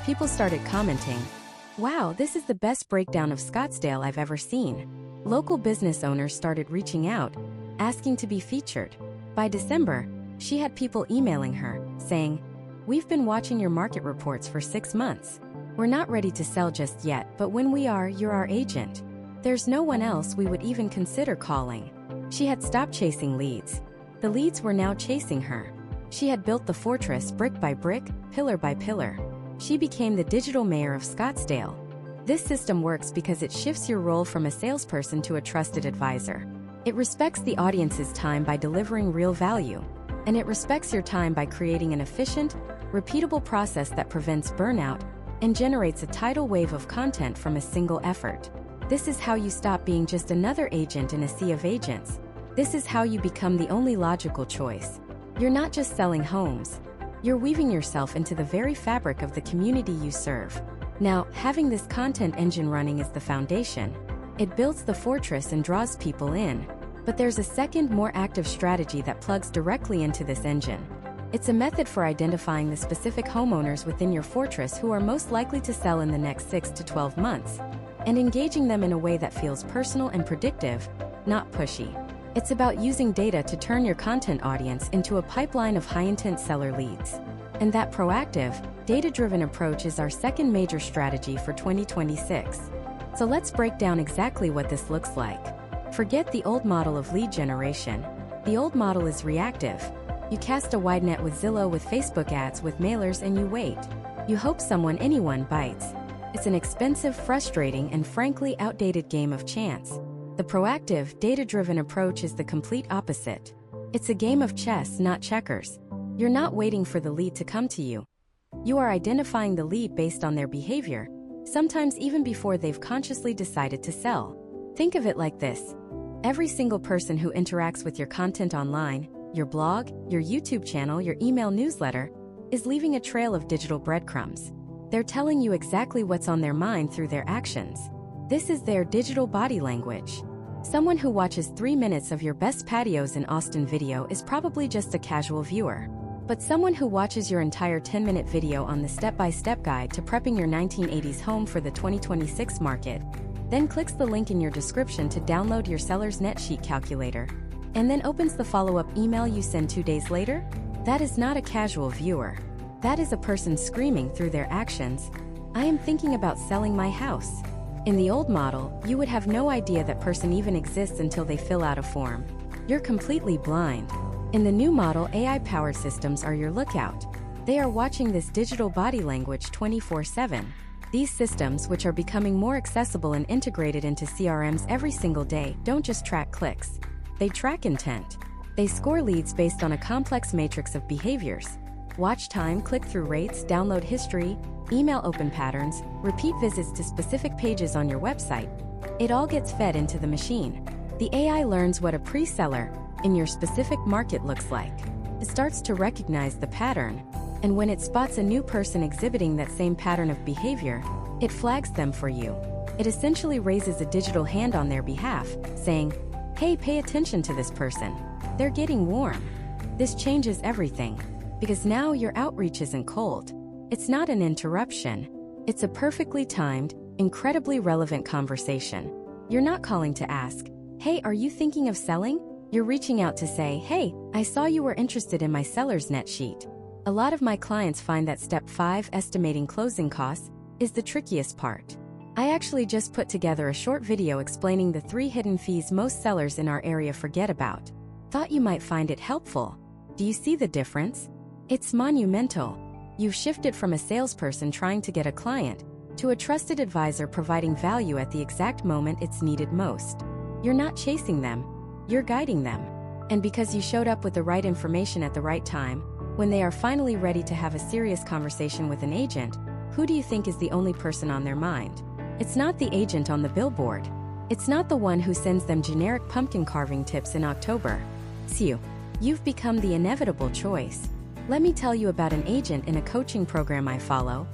People started commenting, "Wow, this is the best breakdown of Scottsdale I've ever seen." Local business owners started reaching out, asking to be featured. By December, she had people emailing her, saying, "We've been watching your market reports for 6 months. We're not ready to sell just yet, but when we are, you're our agent. There's no one else we would even consider calling." She had stopped chasing leads. The leads were now chasing her. She had built the fortress brick by brick, pillar by pillar. She became the digital mayor of Scottsdale. This system works because it shifts your role from a salesperson to a trusted advisor. It respects the audience's time by delivering real value, and it respects your time by creating an efficient, repeatable process that prevents burnout and generates a tidal wave of content from a single effort. This is how you stop being just another agent in a sea of agents. This is how you become the only logical choice. You're not just selling homes. You're weaving yourself into the very fabric of the community you serve. Now, having this content engine running is the foundation. It builds the fortress and draws people in. But there's a second, more active strategy that plugs directly into this engine. It's a method for identifying the specific homeowners within your fortress who are most likely to sell in the next 6 to 12 months, and engaging them in a way that feels personal and predictive, not pushy. It's about using data to turn your content audience into a pipeline of high-intent seller leads. And that proactive, data-driven approach is our second major strategy for 2026. So let's break down exactly what this looks like. Forget the old model of lead generation. The old model is reactive. You cast a wide net with Zillow, with Facebook ads, with mailers, and you wait. You hope anyone bites. It's an expensive, frustrating, and frankly outdated game of chance. The proactive, data-driven approach is the complete opposite. It's a game of chess, not checkers. You're not waiting for the lead to come to you. You are identifying the lead based on their behavior, sometimes even before they've consciously decided to sell. Think of it like this. Every single person who interacts with your content online, your blog, your YouTube channel, your email newsletter, is leaving a trail of digital breadcrumbs. They're telling you exactly what's on their mind through their actions. This is their digital body language. Someone who watches 3 minutes of your best patios in Austin video is probably just a casual viewer. But someone who watches your entire 10-minute video on the step-by-step guide to prepping your 1980s home for the 2026 market, then clicks the link in your description to download your seller's net sheet calculator, and then opens the follow-up email you send 2 days later, that is not a casual viewer. That is a person screaming through their actions, "I am thinking about selling my house." In the old model, you would have no idea that person even exists until they fill out a form. You're completely blind. In the new model, AI-powered systems are your lookout. They are watching this digital body language 24/7. These systems, which are becoming more accessible and integrated into CRMs every single day, don't just track clicks. They track intent. They score leads based on a complex matrix of behaviors: watch time, click-through rates, download history, email open patterns, repeat visits to specific pages on your website. It all gets fed into the machine. The AI learns what a pre-seller in your specific market looks like. It starts to recognize the pattern, and when it spots a new person exhibiting that same pattern of behavior, it flags them for you. It essentially raises a digital hand on their behalf, saying, "Hey, pay attention to this person. They're getting warm." This changes everything, because now your outreach isn't cold. It's not an interruption. It's a perfectly timed, incredibly relevant conversation. You're not calling to ask, "Hey, are you thinking of selling?" You're reaching out to say, "Hey, I saw you were interested in my seller's net sheet." A lot of my clients find that step 5, estimating closing costs, is the trickiest part. I actually just put together a short video explaining the 3 hidden fees most sellers in our area forget about. Thought you might find it helpful. Do you see the difference? It's monumental. You've shifted from a salesperson trying to get a client to a trusted advisor providing value at the exact moment it's needed most. You're not chasing them, you're guiding them. And because you showed up with the right information at the right time, when they are finally ready to have a serious conversation with an agent, who do you think is the only person on their mind? It's not the agent on the billboard. It's not the one who sends them generic pumpkin carving tips in October. You've become the inevitable choice. Let me tell you about an agent in a coaching program I follow.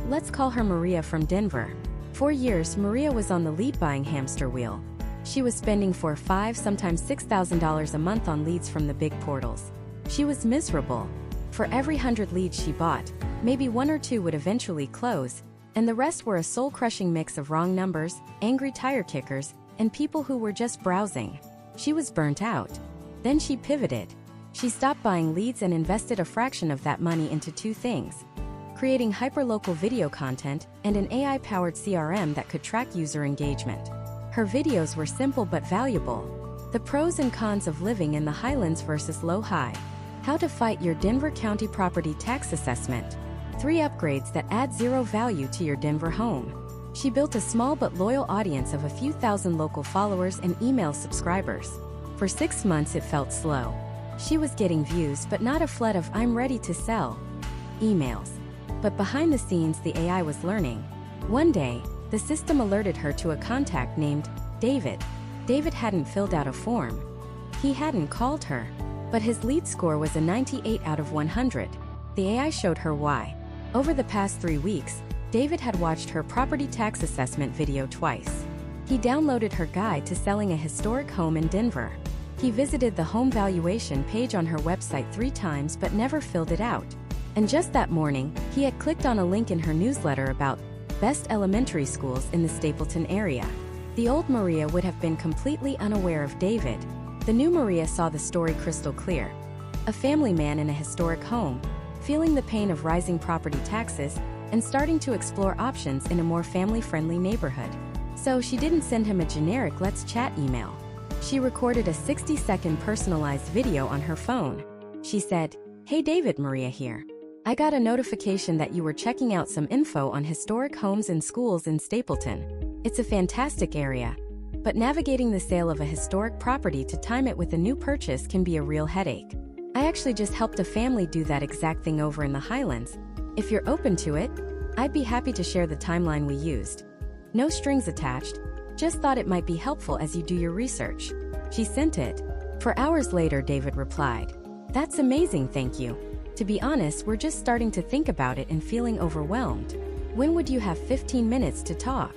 Let's call her Maria from Denver. For years, Maria was on the lead buying hamster wheel. She was spending $4,000, sometimes $6,000 a month on leads from the big portals. She was miserable. For every 100 leads she bought, maybe 1 or 2 would eventually close, and the rest were a soul-crushing mix of wrong numbers, angry tire kickers, and people who were just browsing. She was burnt out. Then she pivoted. She stopped buying leads and invested a fraction of that money into 2 things: creating hyperlocal video content and an AI-powered CRM that could track user engagement. Her videos were simple but valuable. The pros and cons of living in the Highlands versus low-high. How to fight your Denver County property tax assessment. 3 upgrades that add 0 value to your Denver home. She built a small but loyal audience of a few thousand local followers and email subscribers. For 6 months it felt slow. She was getting views but not a flood of "I'm ready to sell" emails. But behind the scenes the AI was learning. One day, the system alerted her to a contact named David. David hadn't filled out a form. He hadn't called her. But his lead score was a 98 out of 100. The AI showed her why. Over the past 3 weeks, David had watched her property tax assessment video twice. He downloaded her guide to selling a historic home in Denver. He visited the home valuation page on her website 3 times but never filled it out. And just that morning, he had clicked on a link in her newsletter about best elementary schools in the Stapleton area. The old Maria would have been completely unaware of David. The new Maria saw the story crystal clear. A family man in a historic home, feeling the pain of rising property taxes, and starting to explore options in a more family-friendly neighborhood. So she didn't send him a generic "let's chat" email. She recorded a 60-second personalized video on her phone. She said, "Hey David, Maria here. I got a notification that you were checking out some info on historic homes and schools in Stapleton. It's a fantastic area. But navigating the sale of a historic property to time it with a new purchase can be a real headache. I actually just helped a family do that exact thing over in the Highlands. If you're open to it, I'd be happy to share the timeline we used. No strings attached, just thought it might be helpful as you do your research." She sent it. For hours later, David replied, "That's amazing, thank you. To be honest, we're just starting to think about it and feeling overwhelmed. When would you have 15 minutes to talk?"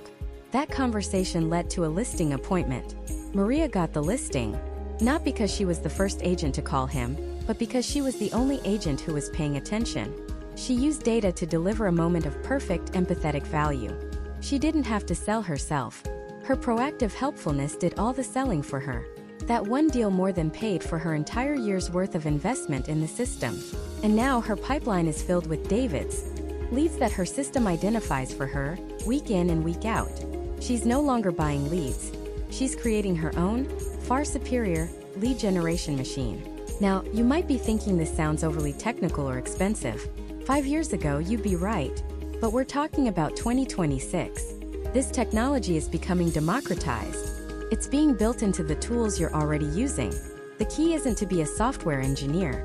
That conversation led to a listing appointment. Maria got the listing, not because she was the first agent to call him, but because she was the only agent who was paying attention. She used data to deliver a moment of perfect, empathetic value. She didn't have to sell herself. Her proactive helpfulness did all the selling for her. That one deal more than paid for her entire year's worth of investment in the system. And now her pipeline is filled with David's leads that her system identifies for her, week in and week out. She's no longer buying leads. She's creating her own, far superior, lead generation machine. Now, you might be thinking this sounds overly technical or expensive. 5 years ago, you'd be right. But we're talking about 2026. This technology is becoming democratized. It's being built into the tools you're already using. The key isn't to be a software engineer.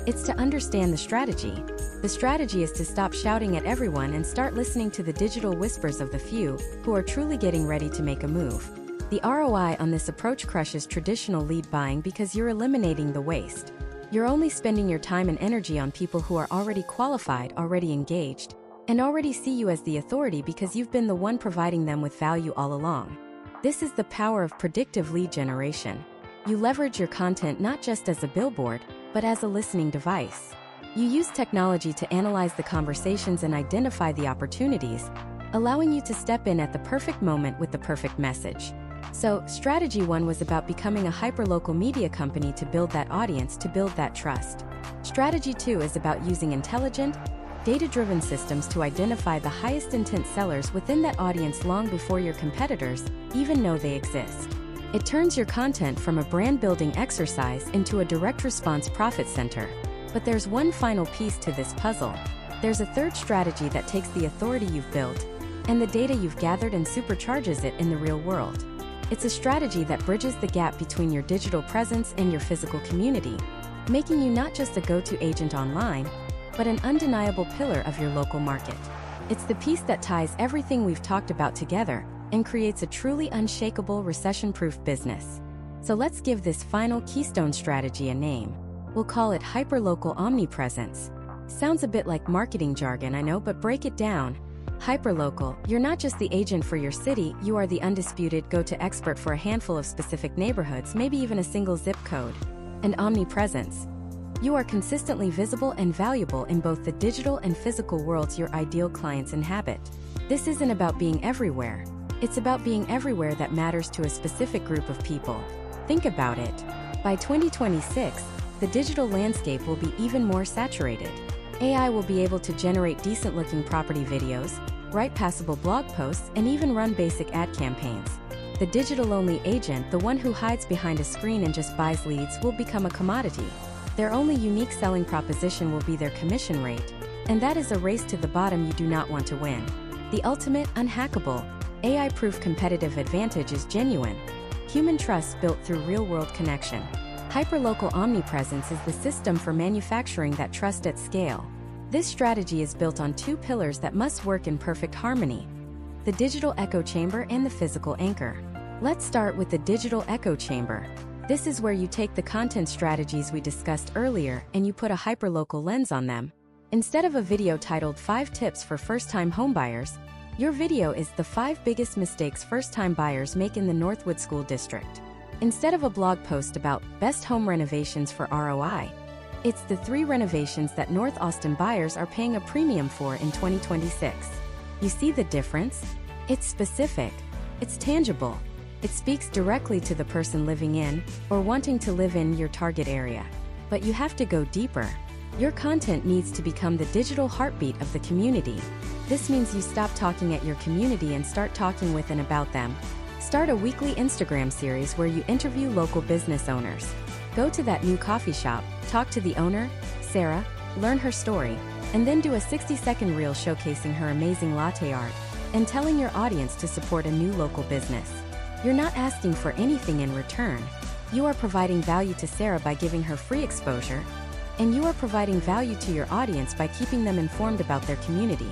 It's to understand the strategy. The strategy is to stop shouting at everyone and start listening to the digital whispers of the few who are truly getting ready to make a move. The ROI on this approach crushes traditional lead buying because you're eliminating the waste. You're only spending your time and energy on people who are already qualified, already engaged, and already see you as the authority because you've been the one providing them with value all along. This is the power of predictive lead generation. You leverage your content not just as a billboard, but as a listening device. You use technology to analyze the conversations and identify the opportunities, allowing you to step in at the perfect moment with the perfect message. So, strategy 1 was about becoming a hyperlocal media company to build that audience, to build that trust. Strategy 2 is about using intelligent, data-driven systems to identify the highest intent sellers within that audience long before your competitors even know they exist. It turns your content from a brand-building exercise into a direct response profit center. But there's one final piece to this puzzle. There's a third strategy that takes the authority you've built and the data you've gathered and supercharges it in the real world. It's a strategy that bridges the gap between your digital presence and your physical community, making you not just a go-to agent online, but an undeniable pillar of your local market. It's the piece that ties everything we've talked about together, and creates a truly unshakable, recession-proof business. So let's give this final keystone strategy a name. We'll call it hyperlocal omnipresence. Sounds a bit like marketing jargon, I know, but break it down. Hyperlocal, you're not just the agent for your city, you are the undisputed go-to expert for a handful of specific neighborhoods, maybe even a single zip code. And omnipresence. You are consistently visible and valuable in both the digital and physical worlds your ideal clients inhabit. This isn't about being everywhere. It's about being everywhere that matters to a specific group of people. Think about it. By 2026, the digital landscape will be even more saturated. AI will be able to generate decent-looking property videos, write passable blog posts, and even run basic ad campaigns. The digital-only agent, the one who hides behind a screen and just buys leads, will become a commodity. Their only unique selling proposition will be their commission rate, and that is a race to the bottom you do not want to win. The ultimate, unhackable, AI-proof competitive advantage is genuine human trust built through real-world connection. Hyperlocal omnipresence is the system for manufacturing that trust at scale. This strategy is built on two pillars that must work in perfect harmony: the digital echo chamber and the physical anchor. Let's start with the digital echo chamber. This is where you take the content strategies we discussed earlier and you put a hyperlocal lens on them. Instead of a video titled 5 Tips for First-Time Homebuyers, your video is the 5 biggest mistakes first-time buyers make in the Northwood School District. Instead of a blog post about best home renovations for ROI, it's the 3 renovations that North Austin buyers are paying a premium for in 2026. You see the difference? It's specific. It's tangible. It speaks directly to the person living in, or wanting to live in, your target area. But you have to go deeper. Your content needs to become the digital heartbeat of the community. This means you stop talking at your community and start talking with and about them. Start a weekly Instagram series where you interview local business owners. Go to that new coffee shop, talk to the owner, Sarah, learn her story, and then do a 60-second reel showcasing her amazing latte art and telling your audience to support a new local business. You're not asking for anything in return. You are providing value to Sarah by giving her free exposure, and you are providing value to your audience by keeping them informed about their community.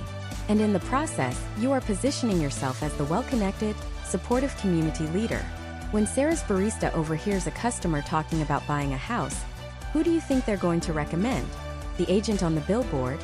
And in the process, you are positioning yourself as the well-connected, supportive community leader. When Sarah's barista overhears a customer talking about buying a house, who do you think they're going to recommend? The agent on the billboard?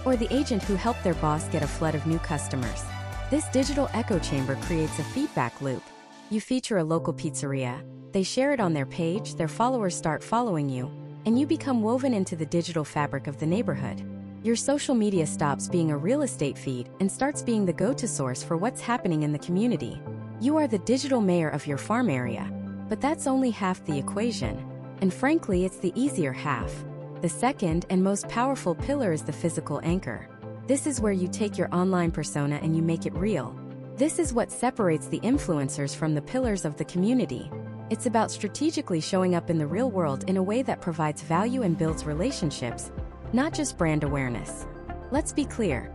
Or the agent who helped their boss get a flood of new customers? This digital echo chamber creates a feedback loop. You feature a local pizzeria, they share it on their page, their followers start following you, and you become woven into the digital fabric of the neighborhood. Your social media stops being a real estate feed and starts being the go-to source for what's happening in the community. You are the digital mayor of your farm area. But that's only half the equation. And frankly, it's the easier half. The second and most powerful pillar is the physical anchor. This is where you take your online persona and you make it real. This is what separates the influencers from the pillars of the community. It's about strategically showing up in the real world in a way that provides value and builds relationships, not just brand awareness. Let's be clear.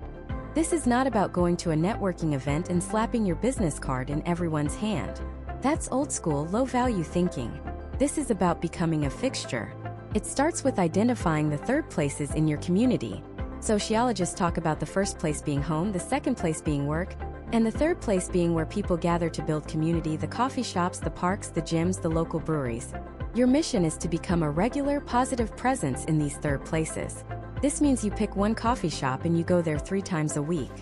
This is not about going to a networking event and slapping your business card in everyone's hand. That's old-school, low-value thinking. This is about becoming a fixture. It starts with identifying the third places in your community. Sociologists talk about the first place being home, the second place being work, and the third place being where people gather to build community: the coffee shops, the parks, the gyms, the local breweries. Your mission is to become a regular, positive presence in these third places. This means you pick one coffee shop and you go there 3 times a week.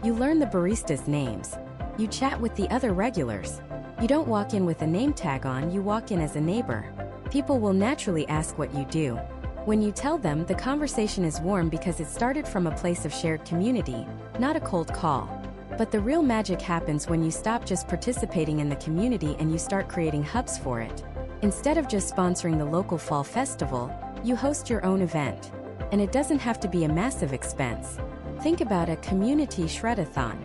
You learn the baristas' names. You chat with the other regulars. You don't walk in with a name tag on, you walk in as a neighbor. People will naturally ask what you do. When you tell them, the conversation is warm because it started from a place of shared community, not a cold call. But the real magic happens when you stop just participating in the community and you start creating hubs for it. Instead of just sponsoring the local fall festival, you host your own event. And it doesn't have to be a massive expense. Think about a community shredathon.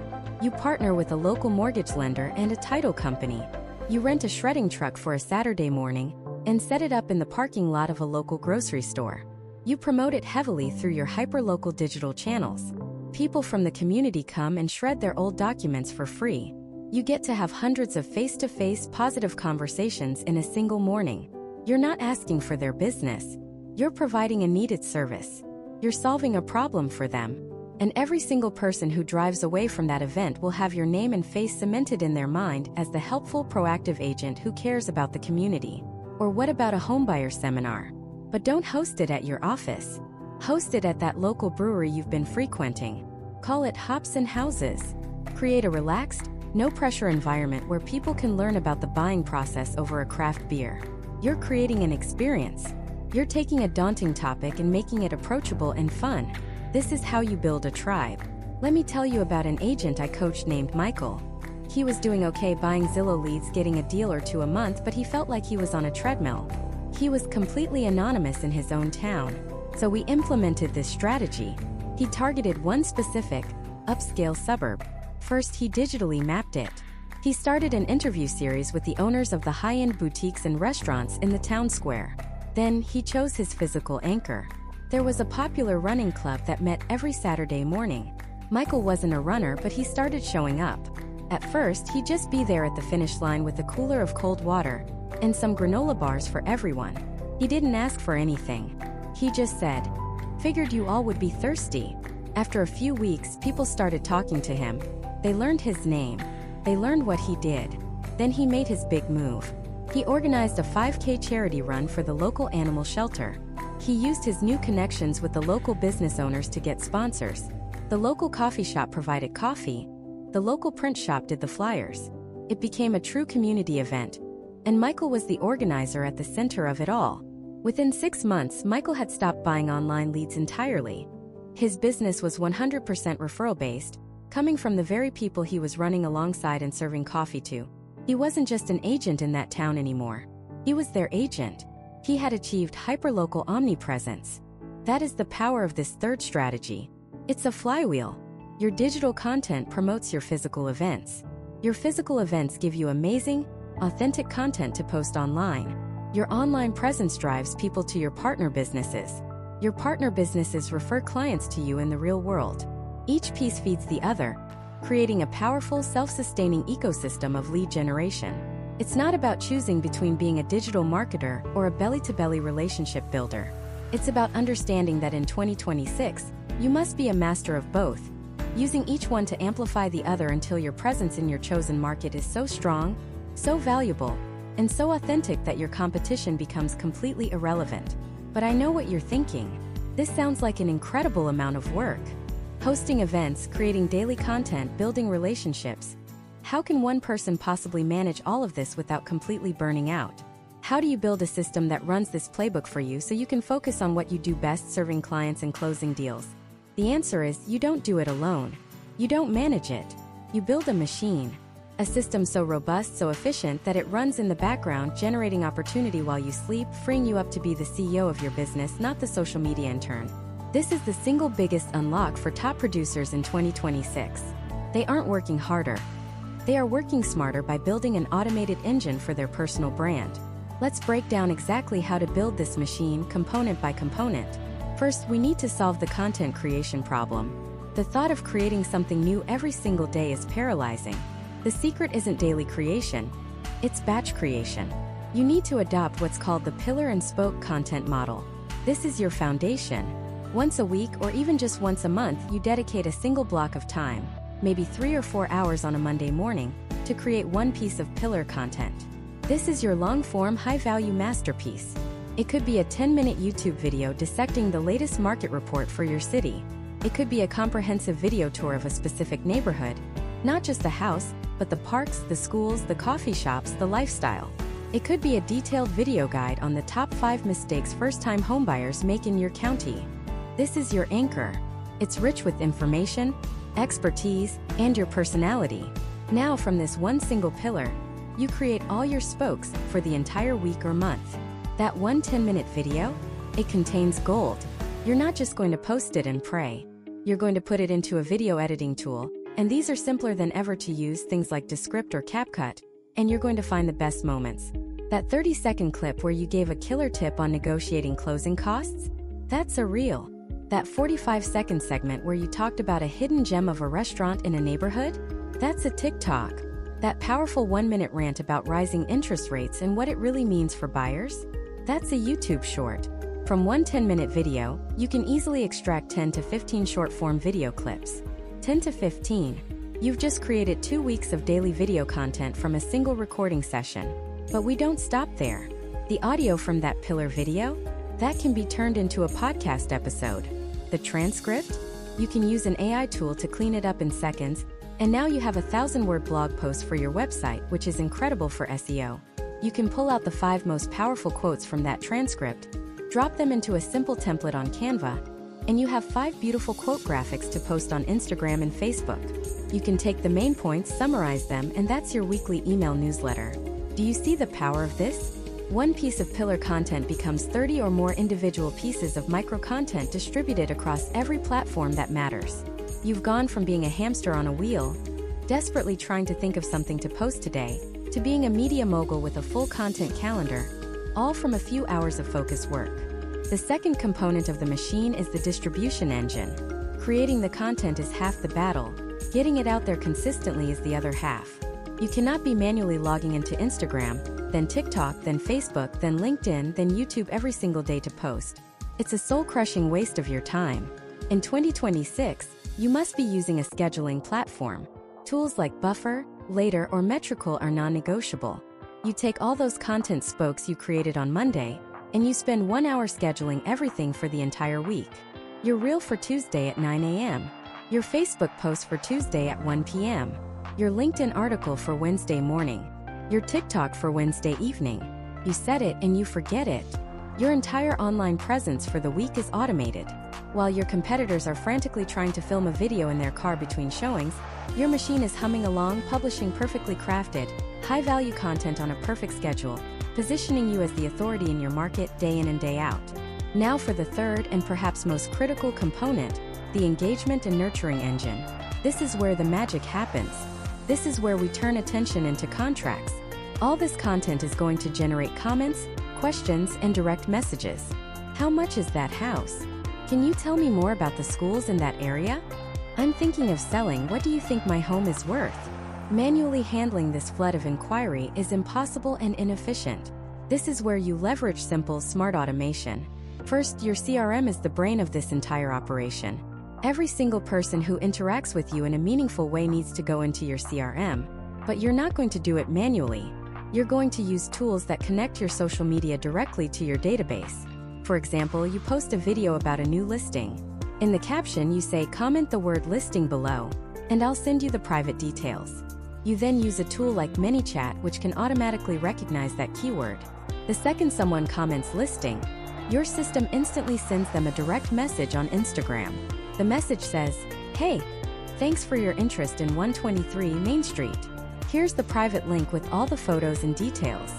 You partner with a local mortgage lender and a title company. You rent a shredding truck for a Saturday morning and set it up in the parking lot of a local grocery store. You promote it heavily through your hyperlocal digital channels. People from the community come and shred their old documents for free. You get to have hundreds of face-to-face positive conversations in a single morning. You're not asking for their business. You're providing a needed service. You're solving a problem for them. And every single person who drives away from that event will have your name and face cemented in their mind as the helpful, proactive agent who cares about the community. Or what about a homebuyer seminar? But don't host it at your office. Host it at that local brewery you've been frequenting. Call it Hops and Houses. Create a relaxed, no-pressure environment where people can learn about the buying process over a craft beer. You're creating an experience. You're taking a daunting topic and making it approachable and fun. This is how you build a tribe. Let me tell you about an agent I coached named Michael. He was doing okay buying Zillow leads, getting a deal or two a month, but he felt like he was on a treadmill. He was completely anonymous in his own town. So we implemented this strategy. He targeted one specific, upscale suburb. First, he digitally mapped it. He started an interview series with the owners of the high-end boutiques and restaurants in the town square. Then, he chose his physical anchor. There was a popular running club that met every Saturday morning. Michael wasn't a runner, but he started showing up. At first, he'd just be there at the finish line with a cooler of cold water and some granola bars for everyone. He didn't ask for anything. He just said, "Figured you all would be thirsty." After a few weeks, people started talking to him. They learned his name. They learned what he did. Then he made his big move. He organized a 5K charity run for the local animal shelter. He used his new connections with the local business owners to get sponsors. The local coffee shop provided coffee. The local print shop did the flyers. It became a true community event. And Michael was the organizer at the center of it all. Within 6 months, Michael had stopped buying online leads entirely. His business was 100% referral-based, coming from the very people he was running alongside and serving coffee to. He wasn't just an agent in that town anymore. He was their agent. He had achieved hyperlocal omnipresence. That is the power of this third strategy. It's a flywheel. Your digital content promotes your physical events. Your physical events give you amazing, authentic content to post online. Your online presence drives people to your partner businesses. Your partner businesses refer clients to you in the real world. Each piece feeds the other, creating a powerful, self-sustaining ecosystem of lead generation. It's not about choosing between being a digital marketer or a belly-to-belly relationship builder. It's about understanding that in 2026, you must be a master of both, using each one to amplify the other until your presence in your chosen market is so strong, so valuable, and so authentic that your competition becomes completely irrelevant. But I know what you're thinking. This sounds like an incredible amount of work. Hosting events, creating daily content, building relationships. How can one person possibly manage all of this without completely burning out? How do you build a system that runs this playbook for you so you can focus on what you do best, serving clients and closing deals? The answer is you don't do it alone. You don't manage it. You build a machine. A system so robust, so efficient that it runs in the background, generating opportunity while you sleep, freeing you up to be the CEO of your business, not the social media intern. This is the single biggest unlock for top producers in 2026. They aren't working harder. They are working smarter by building an automated engine for their personal brand. Let's break down exactly how to build this machine, component by component. First, we need to solve the content creation problem. The thought of creating something new every single day is paralyzing. The secret isn't daily creation, it's batch creation. You need to adopt what's called the pillar and spoke content model. This is your foundation. Once a week or even just once a month, you dedicate a single block of time, maybe 3 or 4 hours on a Monday morning, to create one piece of pillar content. This is your long-form, high-value masterpiece. It could be a 10-minute YouTube video dissecting the latest market report for your city. It could be a comprehensive video tour of a specific neighborhood, not just the house, but the parks, the schools, the coffee shops, the lifestyle. It could be a detailed video guide on the top 5 mistakes first-time homebuyers make in your county. This is your anchor. It's rich with information, expertise, and your personality. Now, from this one single pillar, you create all your spokes for the entire week or month. That one 10-minute video, it contains gold. You're not just going to post it and pray. You're going to put it into a video editing tool, and these are simpler than ever to use, things like Descript or CapCut, and you're going to find the best moments. That 30-second clip where you gave a killer tip on negotiating closing costs? That's a reel. That 45-second segment where you talked about a hidden gem of a restaurant in a neighborhood? That's a TikTok. That powerful 1-minute rant about rising interest rates and what it really means for buyers? That's a YouTube short. From one 10-minute video, you can easily extract 10 to 15 short-form video clips. 10 to 15. You've just created 2 weeks of daily video content from a single recording session. But we don't stop there. The audio from that pillar video? That can be turned into a podcast episode. The transcript? You can use an AI tool to clean it up in seconds, and now you have a 1,000-word blog post for your website, which is incredible for SEO. You can pull out the 5 most powerful quotes from that transcript, drop them into a simple template on Canva, and you have 5 beautiful quote graphics to post on Instagram and Facebook. You can take the main points, summarize them, and that's your weekly email newsletter. Do you see the power of this? One piece of pillar content becomes 30 or more individual pieces of micro-content distributed across every platform that matters. You've gone from being a hamster on a wheel, desperately trying to think of something to post today, to being a media mogul with a full content calendar, all from a few hours of focused work. The second component of the machine is the distribution engine. Creating the content is half the battle. Getting it out there consistently is the other half. You cannot be manually logging into Instagram, then TikTok, then Facebook, then LinkedIn, then YouTube every single day to post. It's a soul-crushing waste of your time. In 2026, you must be using a scheduling platform. Tools like Buffer, Later, or Metrical are non-negotiable. You take all those content spokes you created on Monday, and you spend 1 hour scheduling everything for the entire week. Your reel for Tuesday at 9 a.m. Your Facebook post for Tuesday at 1 p.m. Your LinkedIn article for Wednesday morning. Your TikTok for Wednesday evening. You set it and you forget it. Your entire online presence for the week is automated. While your competitors are frantically trying to film a video in their car between showings, your machine is humming along, publishing perfectly crafted, high-value content on a perfect schedule, positioning you as the authority in your market day in and day out. Now for the third and perhaps most critical component, the engagement and nurturing engine. This is where the magic happens. This is where we turn attention into contracts. All this content is going to generate comments, questions, and direct messages. How much is that house? Can you tell me more about the schools in that area? I'm thinking of selling. What do you think my home is worth? Manually handling this flood of inquiry is impossible and inefficient. This is where you leverage simple, smart automation. First, your CRM is the brain of this entire operation. Every single person who interacts with you in a meaningful way needs to go into your CRM, but you're not going to do it manually. You're going to use tools that connect your social media directly to your database. For example, you post a video about a new listing. In the caption, you say, "Comment the word listing below, and I'll send you the private details." You then use a tool like ManyChat, which can automatically recognize that keyword. The second someone comments listing, your system instantly sends them a direct message on Instagram. The message says, "Hey, thanks for your interest in 123 Main Street. Here's the private link with all the photos and details.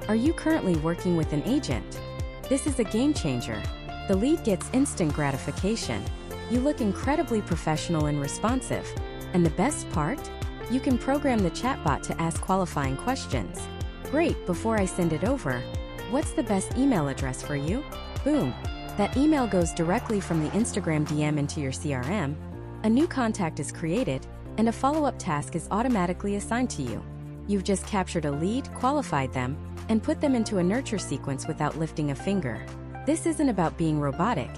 Are you currently working with an agent?" This is a game changer. The lead gets instant gratification. You look incredibly professional and responsive. And the best part? You can program the chatbot to ask qualifying questions. Great, before I send it over, what's the best email address for you? Boom. That email goes directly from the Instagram DM into your CRM. A new contact is created, and a follow-up task is automatically assigned to you. You've just captured a lead, qualified them, and put them into a nurture sequence without lifting a finger. This isn't about being robotic.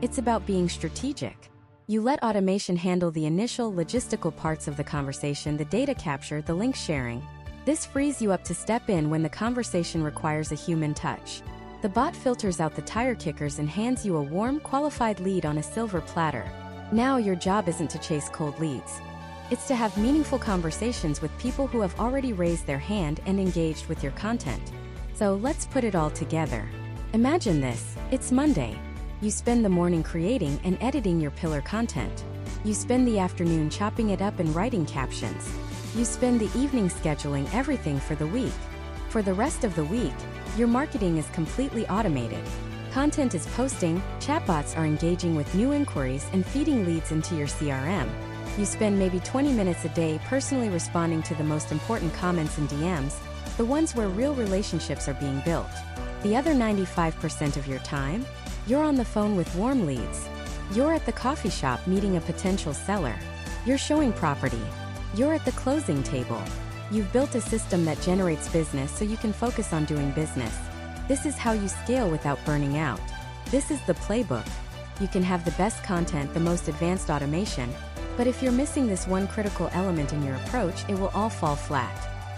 It's about being strategic. You let automation handle the initial logistical parts of the conversation, the data capture, the link sharing. This frees you up to step in when the conversation requires a human touch. The bot filters out the tire kickers and hands you a warm, qualified lead on a silver platter. Now your job isn't to chase cold leads. It's to have meaningful conversations with people who have already raised their hand and engaged with your content. So let's put it all together. Imagine this. It's Monday. You spend the morning creating and editing your pillar content. You spend the afternoon chopping it up and writing captions. You spend the evening scheduling everything for the week. For the rest of the week, your marketing is completely automated. Content is posting, chatbots are engaging with new inquiries and feeding leads into your CRM. You spend maybe 20 minutes a day personally responding to the most important comments and DMs, the ones where real relationships are being built. The other 95% of your time, you're on the phone with warm leads. You're at the coffee shop meeting a potential seller. You're showing property. You're at the closing table. You've built a system that generates business so you can focus on doing business. This is how you scale without burning out. This is the playbook. You can have the best content, the most advanced automation, but if you're missing this one critical element in your approach, it will all fall flat.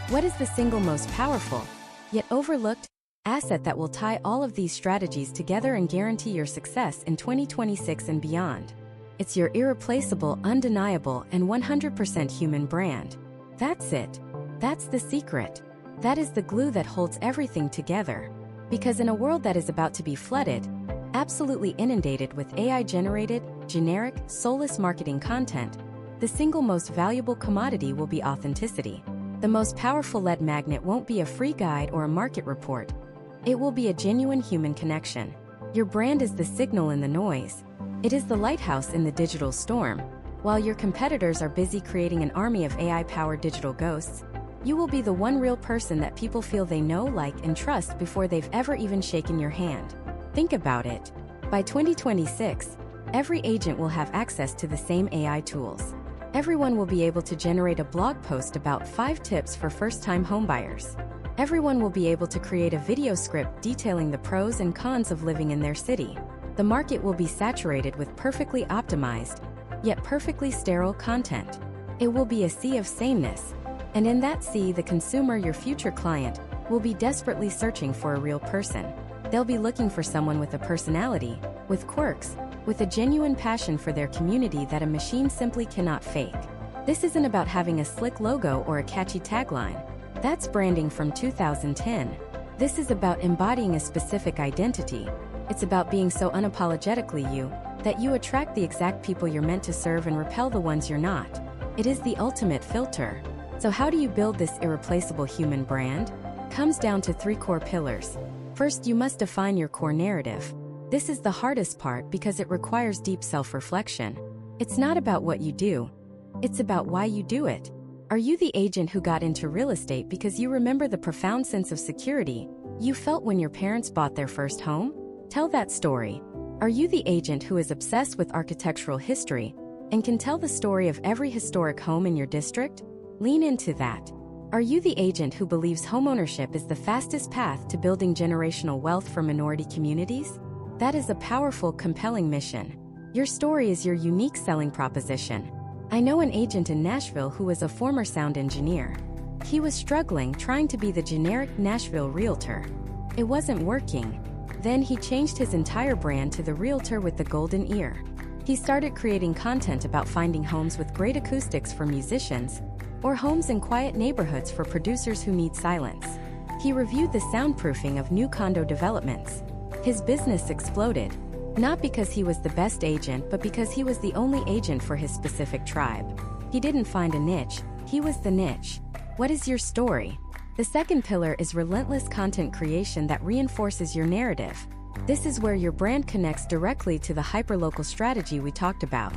What is the single most powerful, yet overlooked, asset that will tie all of these strategies together and guarantee your success in 2026 and beyond? It's your irreplaceable, undeniable, and 100% human brand. That's it. That's the secret. That is the glue that holds everything together. Because in a world that is about to be flooded, absolutely inundated with AI-generated, generic, soulless marketing content, the single most valuable commodity will be authenticity. The most powerful lead magnet won't be a free guide or a market report. It will be a genuine human connection. Your brand is the signal in the noise. It is the lighthouse in the digital storm. While your competitors are busy creating an army of AI-powered digital ghosts, you will be the one real person that people feel they know, like, and trust before they've ever even shaken your hand. Think about it. By 2026, every agent will have access to the same AI tools. Everyone will be able to generate a blog post about 5 tips for first-time homebuyers. Everyone will be able to create a video script detailing the pros and cons of living in their city. The market will be saturated with perfectly optimized, yet perfectly sterile content. It will be a sea of sameness. And in that sea, the consumer, your future client, will be desperately searching for a real person. They'll be looking for someone with a personality, with quirks, with a genuine passion for their community that a machine simply cannot fake. This isn't about having a slick logo or a catchy tagline. That's branding from 2010. This is about embodying a specific identity. It's about being so unapologetically you that you attract the exact people you're meant to serve and repel the ones you're not. It is the ultimate filter. So how do you build this irreplaceable human brand? Comes down to 3 core pillars. First, you must define your core narrative. This is the hardest part because it requires deep self-reflection. It's not about what you do. It's about why you do it. Are you the agent who got into real estate because you remember the profound sense of security you felt when your parents bought their first home? Tell that story. Are you the agent who is obsessed with architectural history and can tell the story of every historic home in your district? Lean into that. Are you the agent who believes homeownership is the fastest path to building generational wealth for minority communities? That is a powerful, compelling mission. Your story is your unique selling proposition. I know an agent in Nashville who was a former sound engineer. He was struggling trying to be the generic Nashville realtor. It wasn't working. Then he changed his entire brand to the realtor with the golden ear. He started creating content about finding homes with great acoustics for musicians, or homes in quiet neighborhoods for producers who need silence. He reviewed the soundproofing of new condo developments. His business exploded, not because he was the best agent, but because he was the only agent for his specific tribe. He didn't find a niche, he was the niche. What is your story? The second pillar is relentless content creation that reinforces your narrative. This is where your brand connects directly to the hyperlocal strategy we talked about.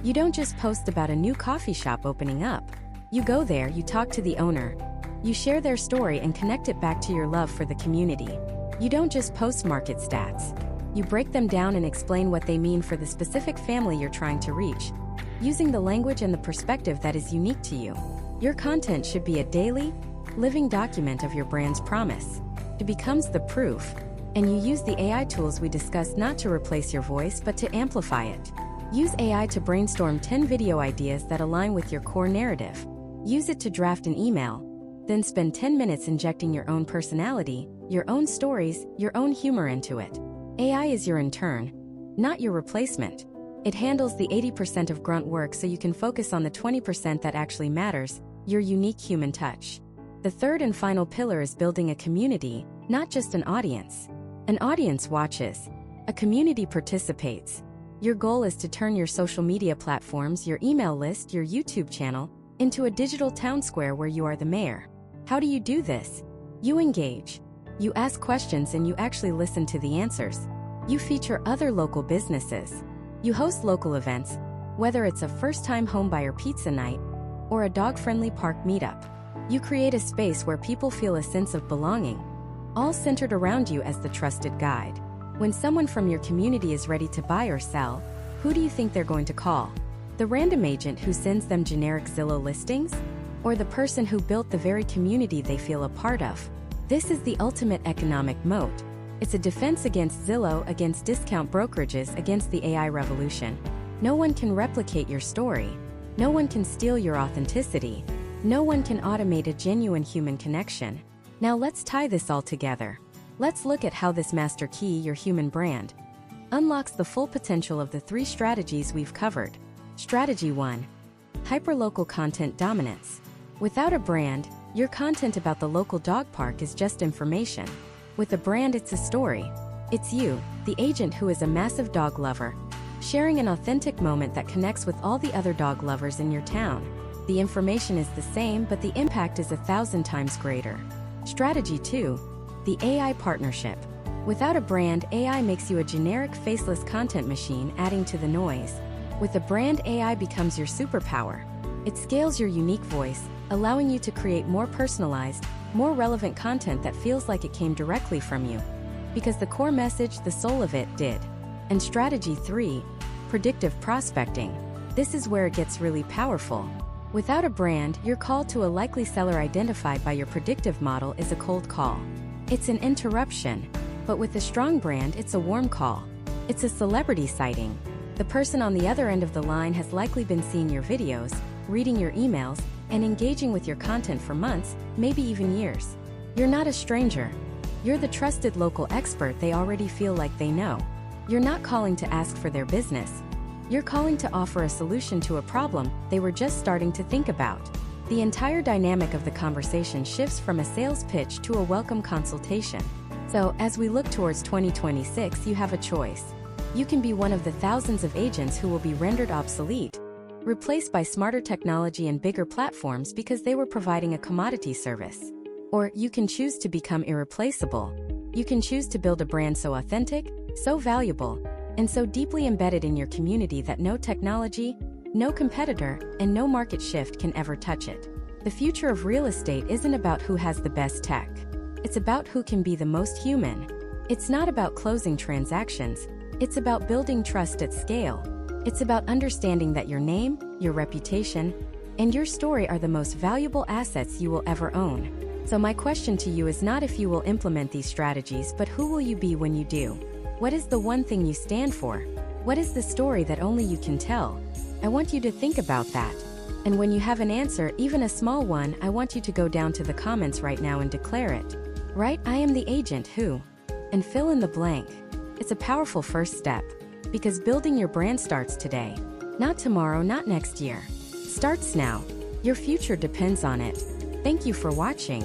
You don't just post about a new coffee shop opening up. You go there, you talk to the owner. You share their story and connect it back to your love for the community. You don't just post market stats. You break them down and explain what they mean for the specific family you're trying to reach, using the language and the perspective that is unique to you. Your content should be a daily, living document of your brand's promise. It becomes the proof, and you use the AI tools we discussed not to replace your voice but to amplify it. Use AI to brainstorm 10 video ideas that align with your core narrative. Use it to draft an email, then spend 10 minutes injecting your own personality, your own stories, your own humor into it. AI is your intern, not your replacement. It handles the 80% of grunt work so you can focus on the 20% that actually matters, your unique human touch. The third and final pillar is building a community, not just an audience. An audience watches. A community participates. Your goal is to turn your social media platforms, your email list, your YouTube channel, into a digital town square where you are the mayor. How do you do this? You engage. You ask questions and you actually listen to the answers. You feature other local businesses. You host local events, whether it's a first-time homebuyer pizza night or a dog-friendly park meetup. You create a space where people feel a sense of belonging, all centered around you as the trusted guide. When someone from your community is ready to buy or sell, who do you think they're going to call? The random agent who sends them generic Zillow listings? Or the person who built the very community they feel a part of? This is the ultimate economic moat. It's a defense against Zillow, against discount brokerages, against the AI revolution. No one can replicate your story. No one can steal your authenticity. No one can automate a genuine human connection. Now let's tie this all together. Let's look at how this master key, your human brand, unlocks the full potential of the 3 strategies we've covered. Strategy 1. Hyperlocal content dominance. Without a brand, your content about the local dog park is just information. With a brand, it's a story. It's you, the agent who is a massive dog lover, sharing an authentic moment that connects with all the other dog lovers in your town. The information is the same, but the impact is 1,000 times greater. Strategy 2. The AI partnership. Without a brand, AI makes you a generic, faceless content machine, adding to the noise. With a brand, AI becomes your superpower. It scales your unique voice, allowing you to create more personalized, more relevant content that feels like it came directly from you. Because the core message, the soul of it, did. And strategy 3. Predictive prospecting. This is where it gets really powerful. Without a brand, your call to a likely seller identified by your predictive model is a cold call. It's an interruption. But with a strong brand, it's a warm call. It's a celebrity sighting. The person on the other end of the line has likely been seeing your videos, reading your emails, and engaging with your content for months, maybe even years. You're not a stranger. You're the trusted local expert they already feel like they know. You're not calling to ask for their business. You're calling to offer a solution to a problem they were just starting to think about. The entire dynamic of the conversation shifts from a sales pitch to a welcome consultation. So, as we look towards 2026, you have a choice. You can be one of the thousands of agents who will be rendered obsolete, replaced by smarter technology and bigger platforms because they were providing a commodity service. Or you can choose to become irreplaceable. You can choose to build a brand so authentic, so valuable, and so deeply embedded in your community that no technology, no competitor, and no market shift can ever touch it. The future of real estate isn't about who has the best tech. It's about who can be the most human. It's not about closing transactions. It's about building trust at scale. It's about understanding that your name, your reputation, and your story are the most valuable assets you will ever own. So my question to you is not if you will implement these strategies, but who will you be when you do? What is the one thing you stand for? What is the story that only you can tell? I want you to think about that. And when you have an answer, even a small one, I want you to go down to the comments right now and declare it. Write, I am the agent who, and fill in the blank. It's a powerful first step, because building your brand starts today. Not tomorrow, not next year. Starts now. Your future depends on it. Thank you for watching.